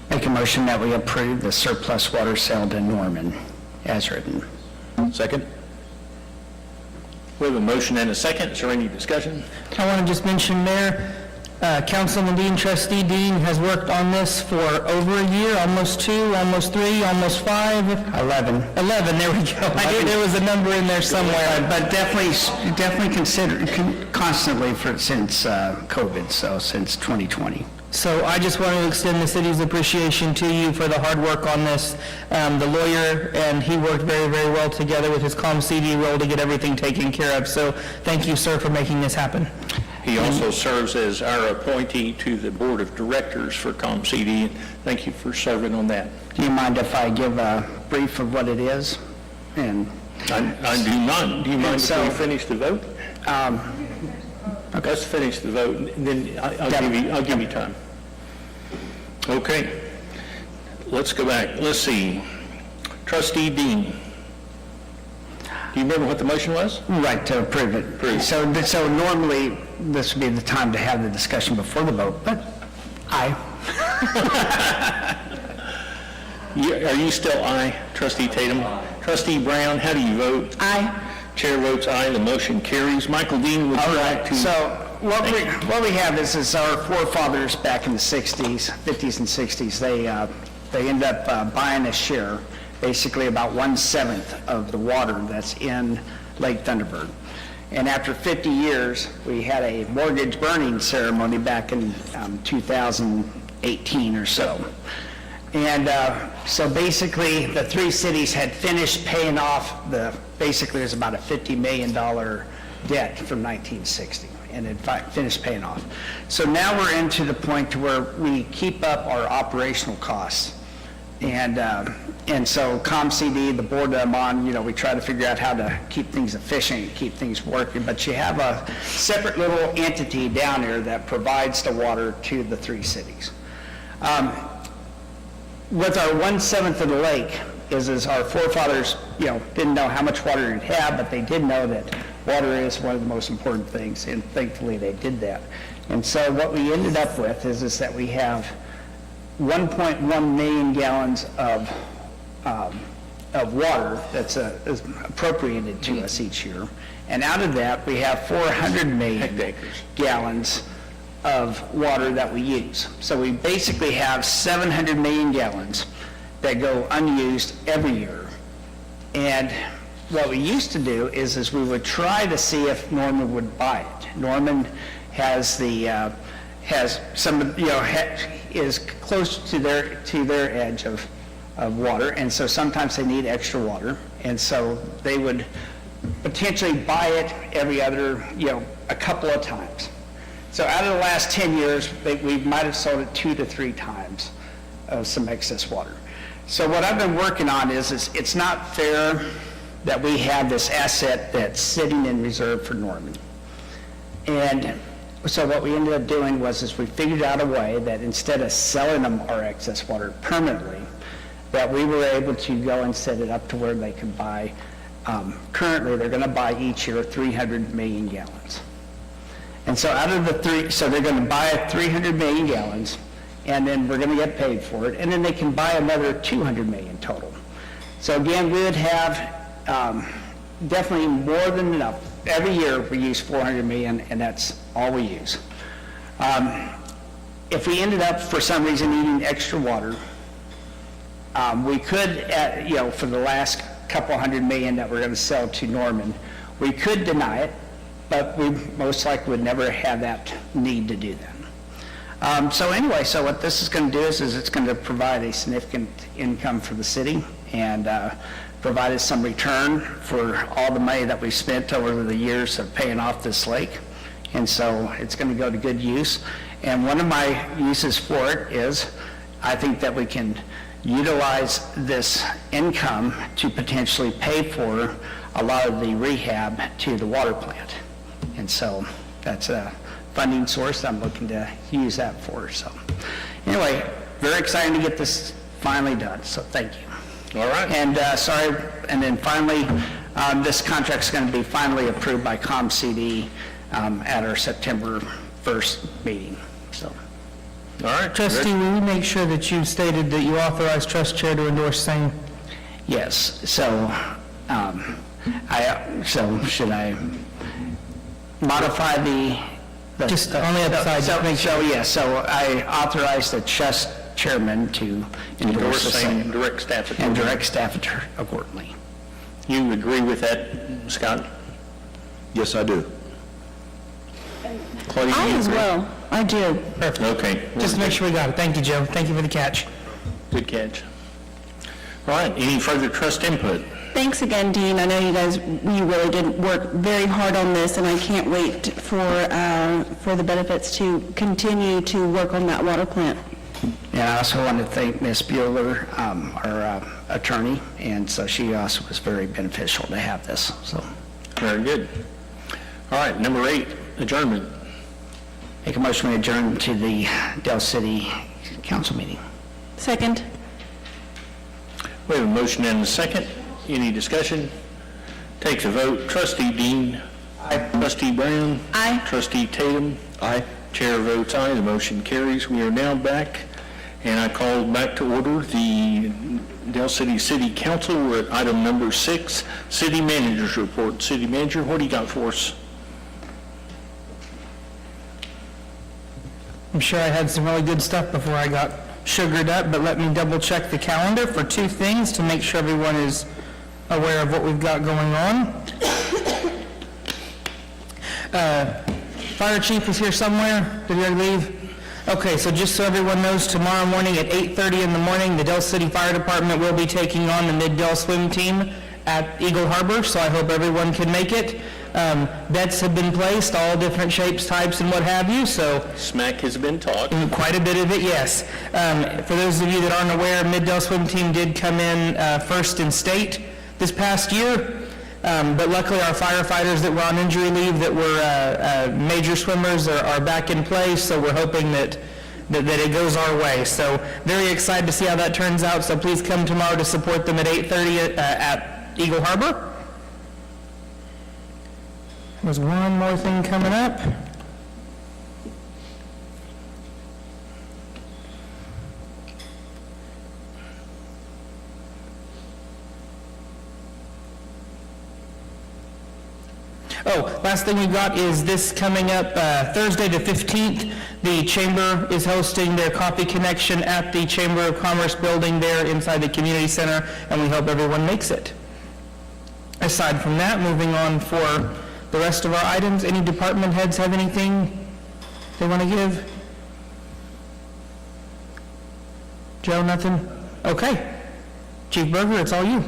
Make a motion that we approve the surplus water sale to Norman as written. Second? We have a motion and a second. Is there any discussion? I want to just mention, Mayor, Councilman Dean, Trustee Dean has worked on this for over a year, almost 2, almost 3, almost 5. 11. 11, there we go. I knew there was a number in there somewhere. But definitely constantly since COVID, so since 2020. So I just want to extend the city's appreciation to you for the hard work on this. The lawyer, and he worked very, very well together with his ComCD role to get everything taken care of. So thank you, sir, for making this happen. He also serves as our appointee to the Board of Directors for ComCD. Thank you for serving on that. Do you mind if I give a brief of what it is? And I do not. Do you mind if we finish the vote? Okay. Let's finish the vote, and then I'll give you time. Okay. Let's go back. Let's see. Trustee Dean. Do you remember what the motion was? Right, to approve it. Approve. So normally, this would be the time to have the discussion before the vote, but aye. Are you still aye, Trustee Tatum? Trustee Brown, how do you vote? Aye. Chair votes aye, the motion carries. Michael Dean, would you like to? So what we have is our forefathers back in the 60s, 50s and 60s, they end up buying a share, basically about 1/7 of the water that's in Lake Thunderbird. And after 50 years, we had a mortgage burning ceremony back in 2018 or so. And so basically, the 3 cities had finished paying off basically it was about a $50 million debt from 1960, and in fact, finished paying off. So now we're into the point to where we keep up our operational costs. And so ComCD, the board that I'm on, we try to figure out how to keep things efficient, keep things working, but you have a separate little entity down there that provides the water to the 3 cities. With our 1/7 of the lake, is our forefathers, didn't know how much water it had, but they did know that water is one of the most important things, and thankfully they did that. And so what we ended up with is that we have 1.1 million gallons of water that's is appropriated to us each year. And out of that, we have 400 million gallons of water that we use. So we basically have 700 million gallons that go unused every year. And what we used to do is we would try to see if Norman would buy it. Norman has is close to their edge of water, and so sometimes they need extra water, and so they would potentially buy it every other, a couple of times. So out of the last 10 years, we might have sold it 2 to 3 times of some excess water. So what I've been working on is it's not fair that we have this asset that's sitting in reserve for Norman. And so what we ended up doing was we figured out a way that instead of selling them our excess water permanently, that we were able to go and set it up to where they could buy, currently they're going to buy each year 300 million gallons. And so out of the so they're going to buy 300 million gallons, and then we're going to get paid for it, and then they can buy another 200 million total. So again, we would have definitely more than enough. Every year, we use 400 million, and that's all we use. If we ended up, for some reason, needing extra water, we could, for the last couple $100 million that we're going to sell to Norman, we could deny it, but we most likely would never have that need to do that. So anyway, so what this is going to do is it's going to provide a significant income for the city and provide us some return for all the money that we've spent over the years of paying off this lake. And so it's going to go to good use. And one of my uses for it is I think that we can utilize this income to potentially pay for a lot of the rehab to the water plant. And so that's a funding source I'm looking to use that for. So anyway, very exciting to get this finally done, so thank you. All right. And and then finally, this contract's going to be finally approved by ComCD at our September 1st meeting, so. All right. Trustee, will you make sure that you stated that you authorized trust chair to endorse same? Yes, so, should I modify the? Just on the other side, just make sure. So I authorize the trust chairman to endorse the same. Direct staff. And direct staff accordingly. You agree with that, Scott? Yes, I do. Claudia, I you as agree? well, I do. Okay. Just to make sure we got it. Thank you, Joe. Thank you for the catch. Good catch. All right, any further trust input? Thanks again, Dean. I know you really did work very hard on this, and I can't wait for the benefits to continue to work on that water plant. And I also want to thank Ms. Bueller, our attorney, and so she also was very beneficial to have this, so. Very good. All right, number 8, adjournment. Make a motion to adjourn to the Del City Council meeting. Second? We have a motion and a second. Any discussion? Take the vote. Trustee Dean. Aye. Trustee Brown. Aye. Trustee Tatum. Aye. Chair votes aye. The motion carries. We are now back, and I call back to order the Del City City Council. We're at item number 6, City Manager's Report. City Manager, what do you got for us? I'm sure I had some really good stuff before I got sugared up, but let me double check the calendar for 2 things to make sure everyone is aware of what we've got going on. Fire chief is here somewhere. Did he already leave? Okay, so just so everyone knows, tomorrow morning at 8:30 in the morning, the Del City Fire Department will be taking on the Mid-Del swim team at Eagle Harbor, so I hope everyone can make it. Bets have been placed, all different shapes, types, and what have you, so Smack has been taught. quite a bit of it, yes. For those of you that aren't aware, Mid-Del swim team did come in first in state this past year, but luckily our firefighters that were on injury leave that were major swimmers are back in place, so we're hoping that it goes our way. So very excited to see how that turns out, so please come tomorrow to support them at 8:30 at Eagle Harbor. There's one more thing coming up. Oh, last thing we got is this coming up Thursday the 15th. The Chamber is hosting their Coffee Connection at the Chamber of Commerce building there inside the community center, and we hope everyone makes it. Aside from that, moving on for the rest of our items, any department heads have anything they want to give? Joe, nothing? Okay. Chief Berger, it's all you.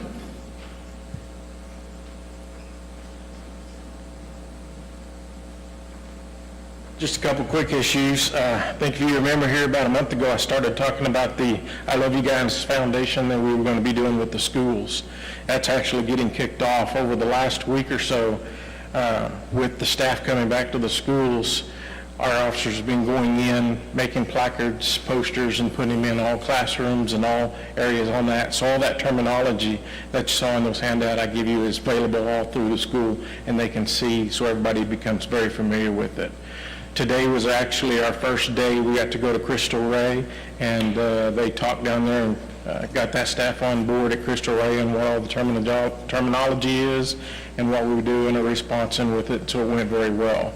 Just a couple quick issues. I think if you remember here about a month ago, I started talking about the I Love You Guys Foundation that we were going to be doing with the schools. That's actually getting kicked off over the last week or so with the staff coming back to the schools. Our officers have been going in, making placards, posters, and putting them in all classrooms and all areas on that. So all that terminology that you saw in those handouts I give you is available all through the school, and they can see, so everybody becomes very familiar with it. Today was actually our first day. We got to go to Crystal Ray, and they talked down there got that staff on board at Crystal Ray and what all the terminology is and what we would do in a response and with it, so it went very well.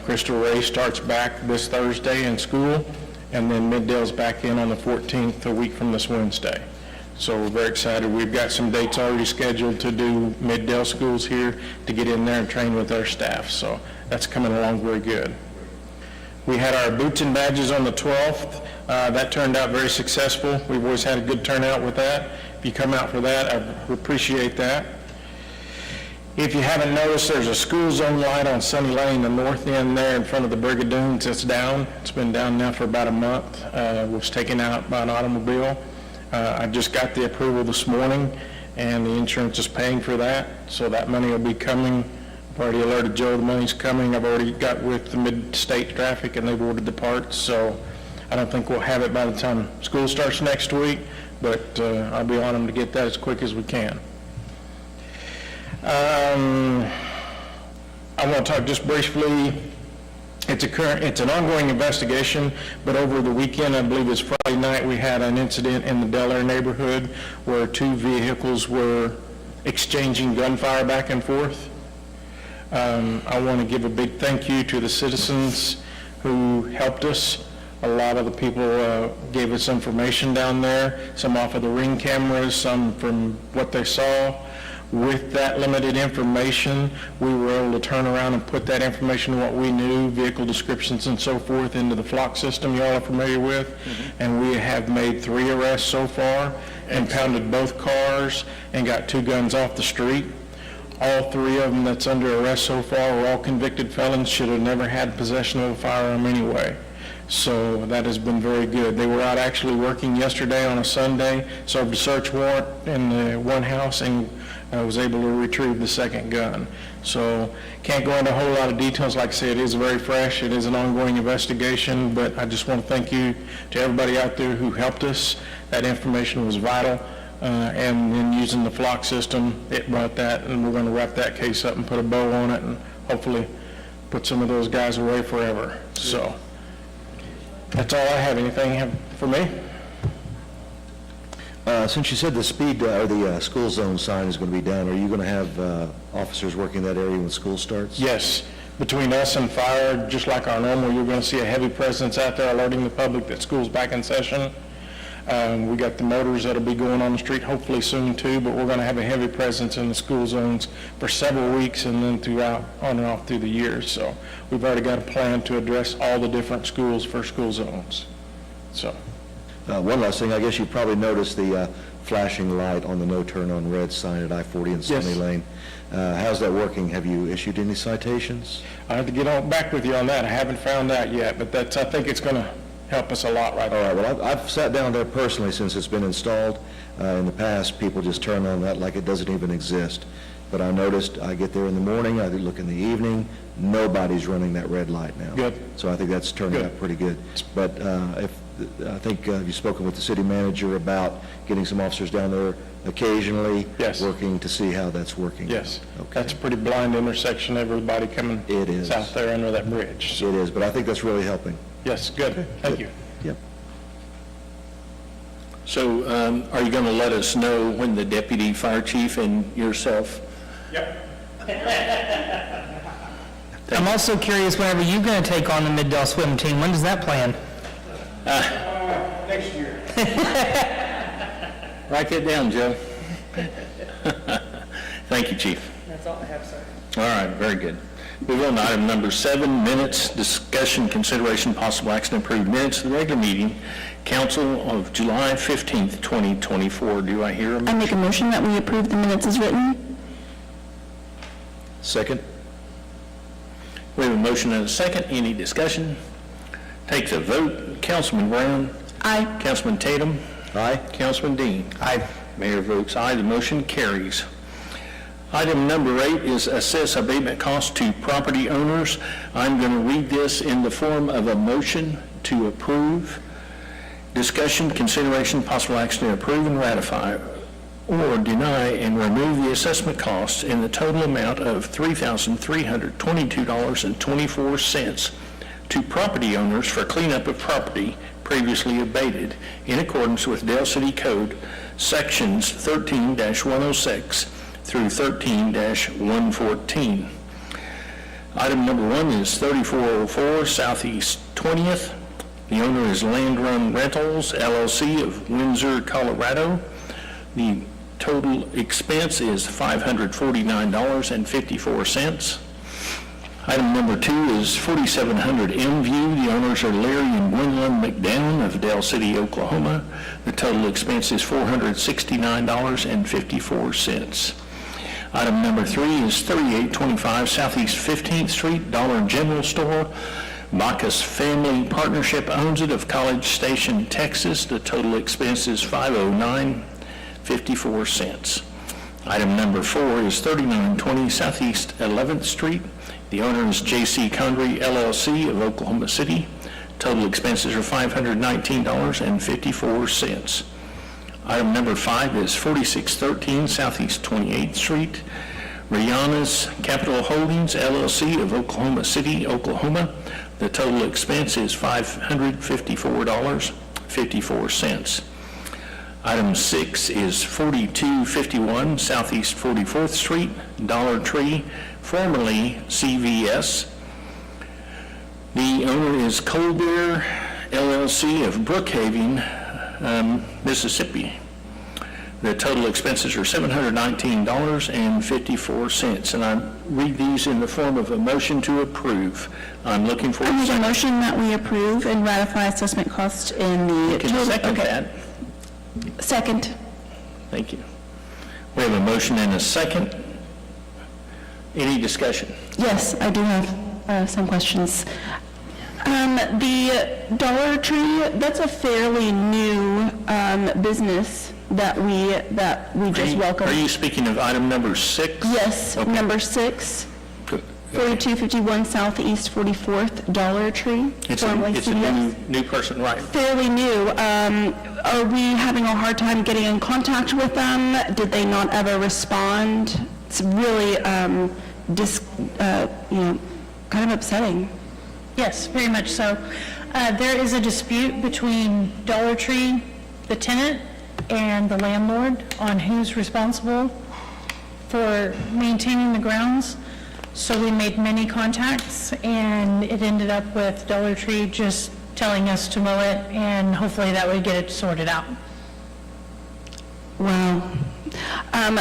Crystal Ray starts back this Thursday in school, and then Middale's back in on the 14th, a week from this Wednesday. So we're very excited. We've got some dates already scheduled to do Middale schools here to get in there and train with our staff. So that's coming along very good. We had our boots and badges on the 12th. That turned out very successful. We've always had a good turnout with that. If you come out for that, I appreciate that. If you haven't noticed, there's a school zone light on Sunny Lane, the north end there in front of the Brigadoons. It's down. It's been down now for about a month. It was taken out by an automobile. I just got the approval this morning, and the insurance is paying for that, so that money will be coming. I've already alerted Joe the money's coming. I've already got with the Mid-State Traffic, and they've ordered the parts, so I don't think we'll have it by the time school starts next week, but I'll be on them to get that as quick as we can. I want to talk just briefly. It's an ongoing investigation, but over the weekend, I believe it was Friday night, we had an incident in the Delaware neighborhood where two vehicles were exchanging gunfire back and forth. I want to give a big thank you to the citizens who helped us. A lot of the people gave us information down there, some off of the Ring cameras, some from what they saw. With that limited information, we were able to turn around and put that information, what we knew, vehicle descriptions and so forth, into the Flock system you all are familiar with. And we have made 3 arrests so far, impounded both cars, and got 2 guns off the street. All 3 of them that's under arrest so far were all convicted felons, should have never had possession of a firearm anyway. So that has been very good. They were out actually working yesterday on a Sunday, served a search warrant in the one house, and I was able to retrieve the second gun. So can't go into a whole lot of details. Like I say, it is very fresh. It is an ongoing investigation, but I just want to thank you to everybody out there who helped us. That information was vital. And then using the Flock system, it brought that, and we're going to wrap that case up and put a bow on it and hopefully put some of those guys away forever. So that's all I have. Anything for me? Since you said the speed, or the school zone sign is going to be down, are you going to have officers working that area when school starts? Yes. Between us and fire, just like our normal, you're going to see a heavy presence out there alerting the public that school's back in session. We got the motors that'll be going on the street hopefully soon too, but we're going to have a heavy presence in the school zones for several weeks and then throughout, on and off through the year. So we've already got a plan to address all the different schools for school zones. So. One last thing, I guess you probably noticed the flashing light on the no turn on red sign at I-40 and Sunny Lane. How's that working? Have you issued any citations? I have to get back with you on that. I haven't found that yet, but I think it's going to help us a lot right All now. right, well, I've sat down there personally since it's been installed. In the past, people just turn on that like it doesn't even exist. But I noticed, I get there in the morning, I look in the evening, nobody's running that red light now. Good. So I think that's turning out pretty good. But I think you've spoken with the city manager about getting some officers down there occasionally. Yes. Working to see how that's working. Yes. Okay. That's a pretty blind intersection, everybody coming It is. south there under that bridge. So, It is, but I think that's really helping. yes, good. Thank you. Yep. So are you going to let us know when the deputy fire chief and yourself? I'm also curious, whenever you're going to take on the Middale swim team, when does that plan? Next year. Write that down, Joe. Thank you, Chief. That's all I have, sir. All right, very good. Move on to item number 7, minutes, discussion, consideration, possible action, approved minutes of the regular meeting, council of July 15th, 2024. Do I hear a I motion? make a motion that we approve the minutes as written. Second? We have a motion and a second. Any discussion? Take the vote. Councilman Brown? Aye. Councilman Tatum? Aye. Councilman Dean? Aye. Mayor votes aye. The motion carries. Item number 8 is assess abatement costs to property owners. I'm going to read this in the form of a motion to approve. Discussion, consideration, possible action to approve and ratify or deny and remove the assessment costs in the total amount of $3,322.24 to property owners for cleanup of property previously abated in accordance with Dale City Code Sections 13-106 through 13-114. Item number 1 is 3404 Southeast 20th. The owner is Land Run Rentals, LLC of Windsor, Colorado. The total expense is $549.54. Item number 2 is 4700 M View. The owners are Larry and Gwendolyn McDown of Dale City, Oklahoma. The total expense is $469.54. Item number 3 is 3825 Southeast 15th Street, Dollar General Store. Bacchus Family Partnership owns it of College Station, Texas. The total expense is $509.54. Item number 4 is 3920 Southeast 11th Street. The owner is J.C. Condrey, LLC of Oklahoma City. Total expenses are $519.54. Item number 5 is 4613 Southeast 28th Street. Rihanna's Capital Holdings, LLC of Oklahoma City, Oklahoma. The total expense is $554.54. Item 6 is 4251 Southeast 44th Street, Dollar Tree, formerly CVS. The owner is Colbert, LLC of Brookhaven, Mississippi. The total expenses are $719.54, and I read these in the form of a motion to approve. I'm looking for I a make a second. motion that we approve and ratify assessment cost in the... You can second Okay. that. Second. Thank you. We have a motion and a second. Any discussion? Yes, I do have some questions. The Dollar Tree, that's a fairly new business that we just welcomed. Are you speaking of item number 6? Yes, Okay. number 6, Good. 4251 Southeast 44th, Dollar Tree, It's formerly a CVS. new person, right? Fairly new. Are we having a hard time getting in contact with them? Did they not ever respond? It's really, kind of upsetting. Yes, very much so. There is a dispute between Dollar Tree, the tenant, and the landlord on who's responsible for maintaining the grounds. So we made many contacts, and it ended up with Dollar Tree just telling us to mow it, and hopefully that would get it sorted out. Wow.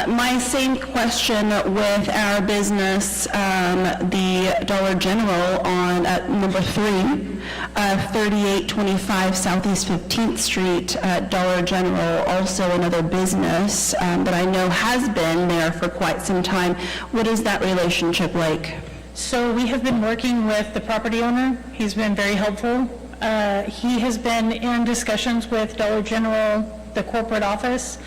My same question with our business, the Dollar General on number 3, 3825 Southeast 15th Street, Dollar General, also another business that I know has been there for quite some time. What is that relationship like? So we have been working with the property owner. He's been very helpful. He has been in discussions with Dollar General, the corporate office.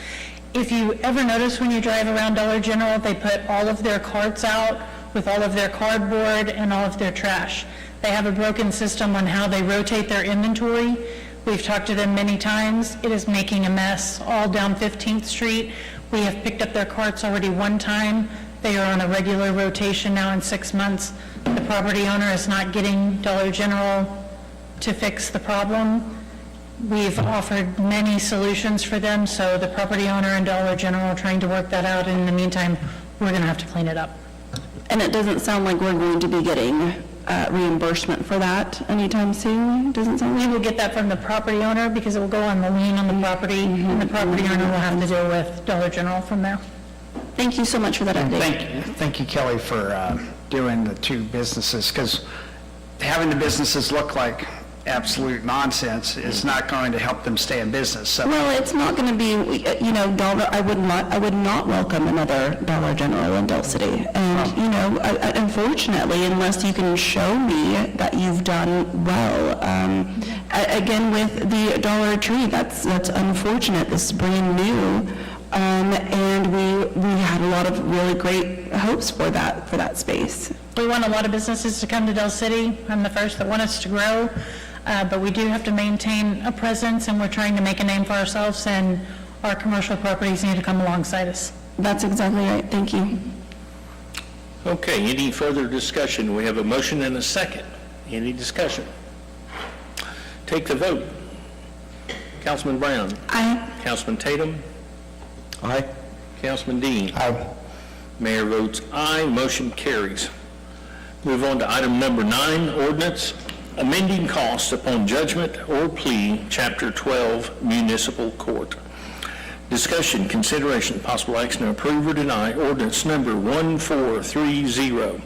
If you ever notice when you drive around Dollar General, they put all of their carts out with all of their cardboard and all of their trash. They have a broken system on how they rotate their inventory. We've talked to them many times. It is making a mess all down 15th Street. We have picked up their carts already one time. They are on a regular rotation now in 6 months. The property owner is not getting Dollar General to fix the problem. We've offered many solutions for them, so the property owner and Dollar General are trying to work that out. In the meantime, we're going to have to clean it up. And it doesn't sound like we're going to be getting reimbursement for that anytime soon? Doesn't sound We like. will get that from the property owner because it will go on the lien on the property, and the property owner will have to deal with Dollar General from there. Thank you so much for that update. Thank you, Kelly, for doing the two businesses, because having the businesses look like absolute nonsense is not going to help them stay in business. So Well, it's not going to be, Dollar, I would not welcome another Dollar General in Dell City. And, unfortunately, unless you can show me that you've done well. Again, with the Dollar Tree, that's unfortunate. This is brand new. And we had a lot of really great hopes for that space. We want a lot of businesses to come to Dell City. I'm the first that want us to grow, but we do have to maintain a presence, and we're trying to make a name for ourselves, and our commercial properties need to come alongside us. That's exactly right. Thank you. Okay, any further discussion? We have a motion and a second. Any discussion? Take the vote. Councilman Brown. Aye. Councilman Tatum. Aye. Councilman Dean. Aye. Mayor votes aye, motion carries. Move on to item number 9, ordinance amending costs upon judgment or plea, Chapter 12, Municipal Court. Discussion, consideration, possible action to approve or deny ordinance number 1430,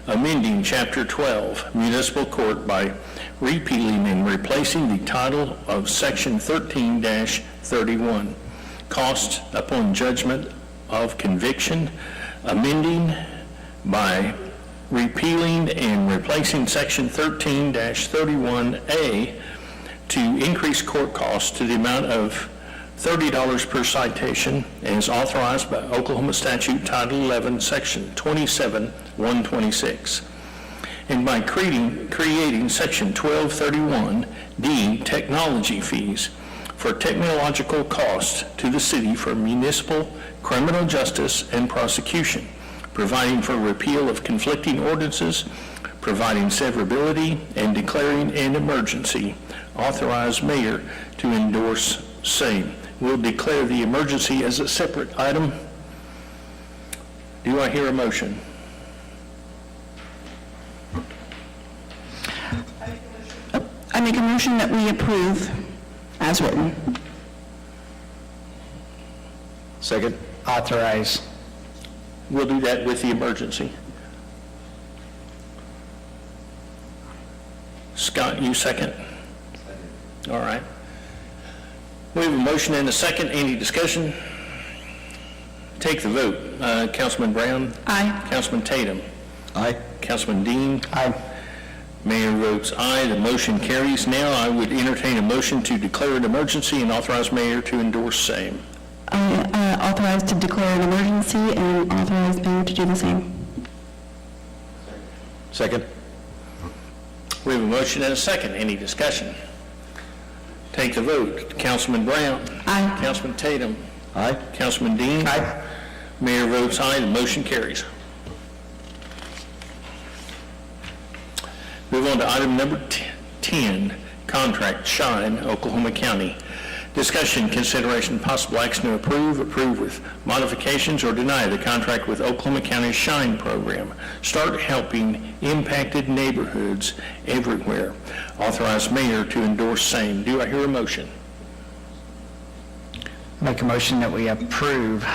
amending Chapter 12, Municipal Court by repealing and replacing the title of Section 13-31, costs upon judgment of conviction, amending by repealing and replacing Section 13-31A to increase court costs to the amount of $30 per citation as authorized by Oklahoma Statute Title 11, Section 27-126, and by creating Section 1231D technology fees for technological costs to the city for municipal, criminal justice, and prosecution, providing for repeal of conflicting ordinances, providing severability, and declaring an emergency. Authorize mayor to endorse same. We'll declare the emergency as a separate item. Do I hear a motion? I make a motion that we approve as written. Second? Authorize. We'll do that with the emergency. Scott, you second? All right. We have a motion and a second. Any discussion? Take the vote. Councilman Brown? Aye. Councilman Tatum? Aye. Councilman Dean? Aye. Mayor votes aye. The motion carries. Now I would entertain a motion to declare an emergency and authorize mayor to endorse same. I authorize to declare an emergency and authorize mayor to do the same. Second? We have a motion and a second. Any discussion? Take the vote. Councilman Brown? Aye. Councilman Tatum? Aye. Councilman Dean? Aye. Mayor votes aye. The motion carries. Move on to item number 10, contract Shine, Oklahoma County. Discussion, consideration, possible action to approve with modifications, or deny the contract with Oklahoma County Shine Program. Start helping impacted neighborhoods everywhere. Authorize mayor to endorse same. Do I hear a motion? Make a motion that we approve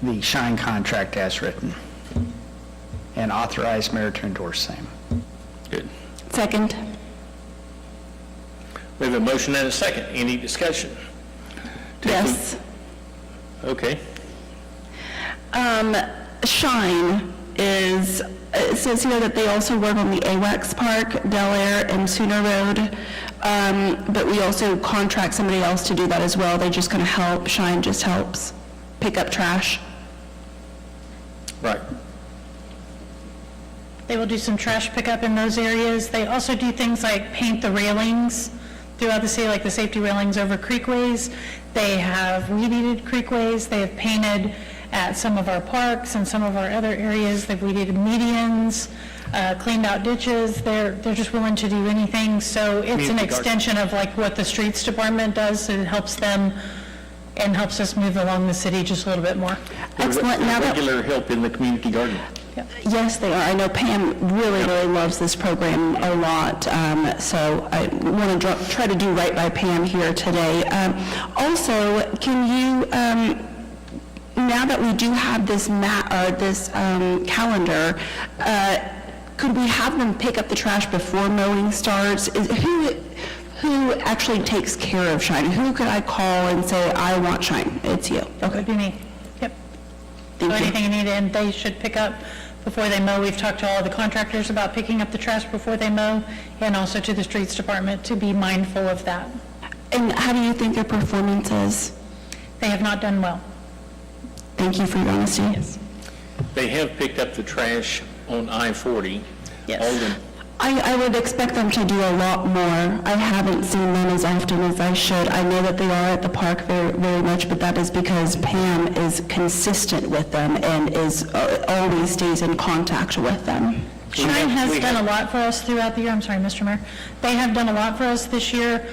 the Shine contract as written and authorize mayor to endorse same. Good. Second. We have a motion and a second. Any discussion? Yes. Okay. Shine is, it says here that they also work on the AWAX Park, Del Air, and Sooner Road, but we also contract somebody else to do that as well. They just kind of help. Shine just helps pick up trash. Right. They will do some trash pickup in those areas. They also do things like paint the railings throughout the city, like the safety railings over creekways. They have weed-eated creekways. They have painted at some of our parks and some of our other areas. They've weed-eated medians, cleaned out ditches. They're just willing to do anything. So it's an Community garden. extension of like what the streets department does. It helps them and helps us move along the city just a little bit more. Excellent. Now that- Regular help in the community garden. Yes, they are. I know Pam really, really loves this program a lot, so I want to try to do right by Pam here today. Also, can you, now that we do have this calendar, could we have them pick up the trash before mowing starts? Who actually takes care of Shine? Who could I call and say, I want Shine? It's you. That would be me. Yep. So Thank you. anything you need, and they should pick up before they mow. We've talked to all the contractors about picking up the trash before they mow, and also to the streets department to be mindful of that. And how do you think their performance is? They have not done well. Thank you for your honesty. They have picked up the trash on I-40. Yes. Alden, I would expect them to do a lot more. I haven't seen them as often as I should. I know that they are at the park very, very much, but that is because Pam is consistent with them and is always stays in contact with them. Shine has done a lot for us throughout the year. I'm sorry, Mr. Mayor. They have done a lot for us this year.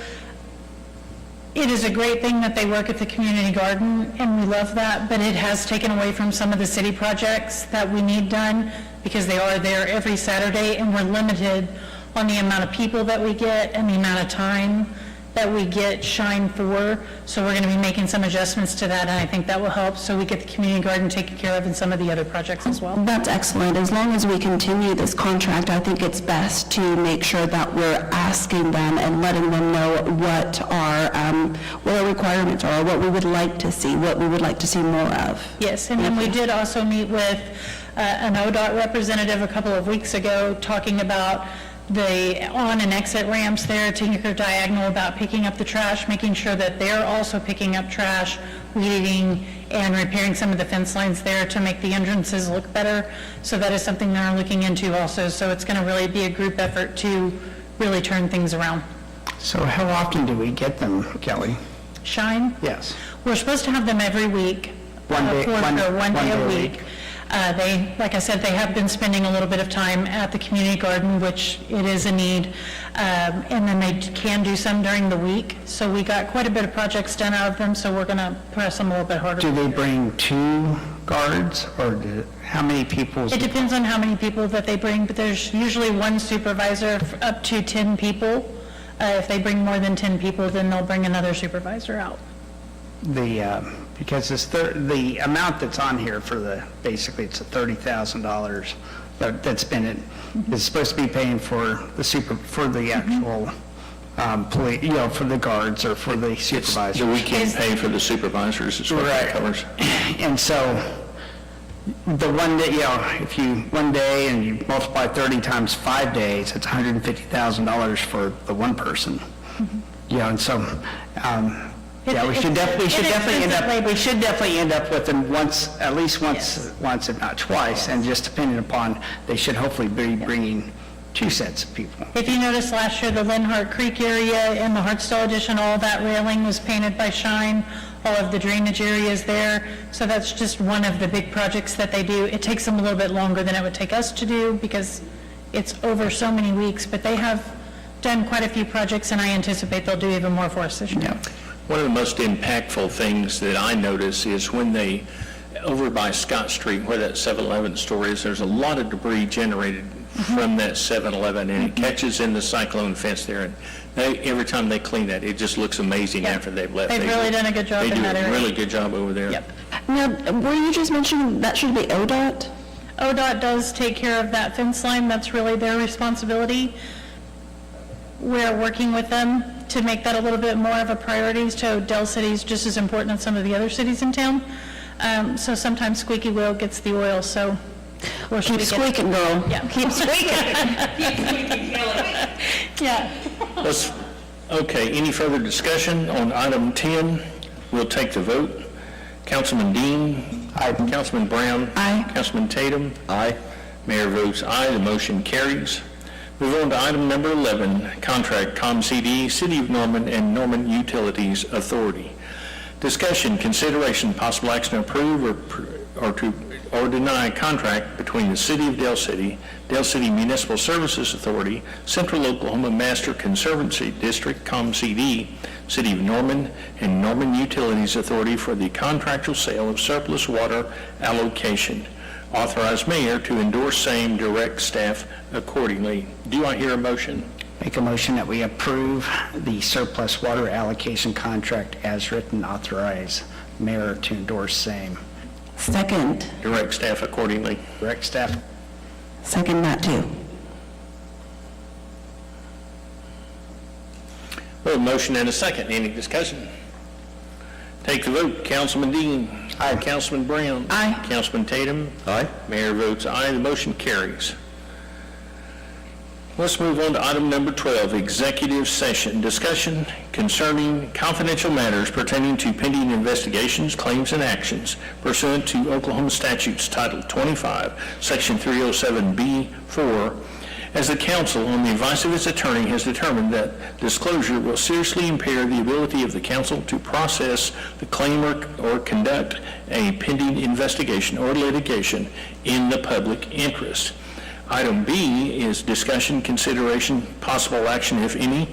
It is a great thing that they work at the community garden, and we love that, but it has taken away from some of the city projects that we need done because they are there every Saturday, and we're limited on the amount of people that we get and the amount of time that we get Shine for. So we're going to be making some adjustments to that, and I think that will help so we get the community garden taken care of and some of the other projects as well. That's excellent. As long as we continue this contract, I think it's best to make sure that we're asking them and letting them know what our requirements are, what we would like to see, what we would like to see more of. Yes, and then we did also meet with an ODOT representative a couple of weeks ago talking about the on and exit ramps there, Tinker Diagonal, about picking up the trash, making sure that they're also picking up trash, weeding, and repairing some of the fence lines there to make the entrances look better. So that is something they're looking into also. So it's going to really be a group effort to really turn things around. So how often do we get them, Kelly? Shine? Yes. We're supposed to have them every week. One day- One day a week. They, like I said, they have been spending a little bit of time at the community garden, which it is a need, and then they can do some during the week. So we got quite a bit of projects done out of them, so we're going to press them a little bit harder. Do they bring 2 guards, or how many people? It depends on how many people that they bring, but there's usually one supervisor for up to 10 people. If they bring more than 10 people, then they'll bring another supervisor out. Because the amount that's on here for basically it's $30,000, but that's been, is supposed to be paying for the actual, police, for the guards or for the The supervisors. weekend pay for the supervisors is what that Right. covers. And so, the one day, if you, one day and you multiply 30 times 5 days, it's $150,000 for the one person. And so, we should definitely end up with them at least once, if not twice, and just depending upon, they should hopefully be bringing 2 sets of people. If you noticed last year, the Linhart Creek area and the Hartsdale addition, all that railing was painted by Shine, all of the drainage areas there. So that's just one of the big projects that they do. It takes them a little bit longer than it would take us to do because it's over so many weeks, but they have done quite a few projects, and I anticipate they'll do even more for us this year. One of the most impactful things that I notice is when they, over by Scott Street, where that 7-Eleven store is, there's a lot of debris generated from that 7-Eleven, and it catches in the cyclone fence there, and every time they clean that, it just looks amazing after they've left. They've really done a good job in that They do area. a really good job over there. Yep. Now, were you just mentioning that should be ODOT? ODOT does take care of that fence line. That's really their responsibility. We're working with them to make that a little bit more of a priority, so Del City's just as important as some of the other cities in town. So sometimes squeaky wheel gets the oil, so we're Keep squeaking, girl. Yeah. Keep squeaking. Yeah. Okay, any further discussion on item 10? We'll take the vote. Councilman Dean? Aye. Councilman Brown? Aye. Councilman Tatum? Aye. Mayor votes aye, the motion carries. Move on to item number 11, contract ComCD, City of Norman and Norman Utilities Authority. Discussion, consideration, possible action to approve or deny a contract between the City of Del City Municipal Services Authority, Central Oklahoma Master Conservancy District, ComCD, City of Norman, and Norman Utilities Authority for the contractual sale of surplus water allocation. Authorize mayor to endorse same, direct staff accordingly. Do I hear a motion? Make a motion that we approve the surplus water allocation contract as written, authorize mayor to endorse same. Second. Direct staff accordingly. Direct staff. Second that too. Well, a motion and a second. Any discussion? Take the vote. Councilman Dean. Aye. Councilman Brown. Aye. Councilman Tatum. Aye. Mayor votes aye. The motion carries. Let's move on to item number 12, executive session. Discussion concerning confidential matters pertaining to pending investigations, claims, and actions pursuant to Oklahoma statutes Title 25, Section 307B4, as the council, on the advice of its attorney, has determined that disclosure will seriously impair the ability of the council to process the claim or conduct a pending investigation or litigation in the public interest. Item B is discussion, consideration, possible action, if any,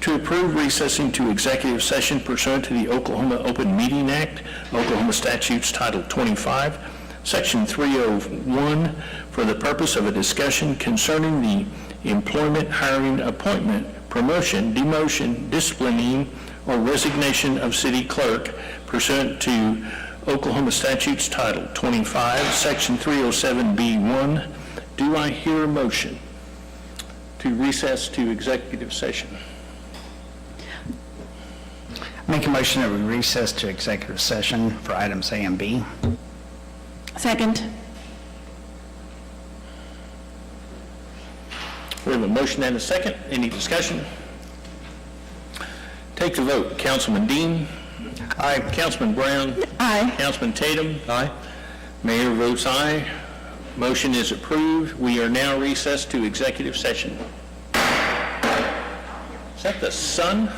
to approve recessing to executive session pursuant to the Oklahoma Open Meeting Act, Oklahoma Statutes Title 25, Section 301, for the purpose of a discussion concerning the employment, hiring, appointment, promotion, demotion, disciplining, or resignation of city clerk pursuant to Oklahoma Statutes Title 25, Section 307B1. Do I hear a motion to recess to executive session? Make a motion that we recess to executive session for items A and B. Second. We have a motion and a second. Any discussion? Take the vote. Councilman Dean? Aye. Councilman Brown? Aye. Councilman Tatum? Aye. Mayor votes aye. Motion is approved. We are now recessed to executive session. Is that the sun?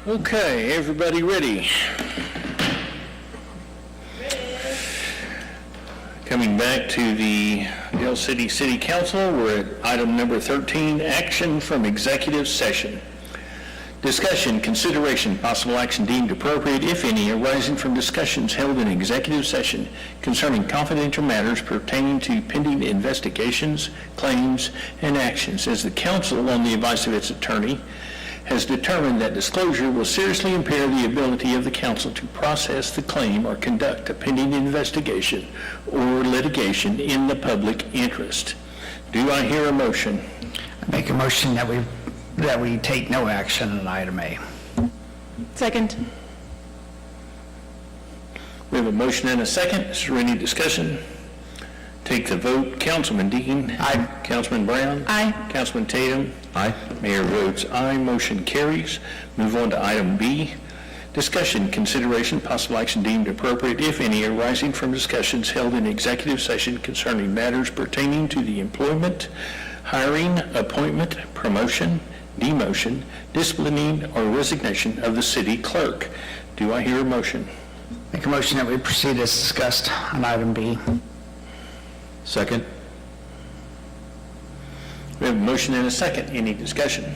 Okay, everybody ready? Coming back to the Dale City City Council, we're at item number 13, action from executive session. Discussion, consideration, possible action deemed appropriate, if any, arising from discussions held in executive session concerning confidential matters pertaining to pending investigations, claims, and actions, as the council, on the advice of its attorney, has determined that disclosure will seriously impair the ability of the council to process the claim or conduct a pending investigation or litigation in the public interest. Do I hear a motion? I make a motion that we take no action on item A. Second. We have a motion and a second. Is there any discussion? Take the vote. Councilman Dean. Aye. Councilman Brown. Aye. Councilman Tatum. Aye. Mayor votes aye. Motion carries. Move on to item B. Discussion, consideration, possible action deemed appropriate, if any, arising from discussions held in executive session concerning matters pertaining to the employment, hiring, appointment, promotion, demotion, disciplining, or resignation of the city clerk. Do I hear a motion? Make a motion that we proceed as discussed on item B. Second? We have a motion and a second. Any discussion?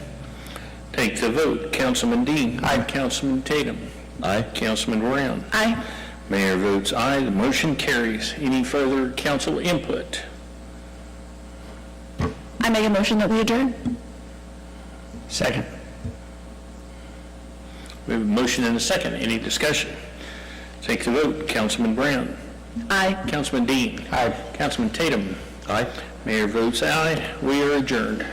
Take the vote. Councilman Dean. Aye. Councilman Tatum. Aye. Councilman Brown. Aye. Mayor votes aye. The motion carries. Any further council input? I make a motion that we adjourn. Second. We have a motion and a second. Any discussion? Take the vote. Councilman Brown. Aye. Councilman Dean. Aye. Councilman Tatum. Aye. Mayor votes aye. We are adjourned.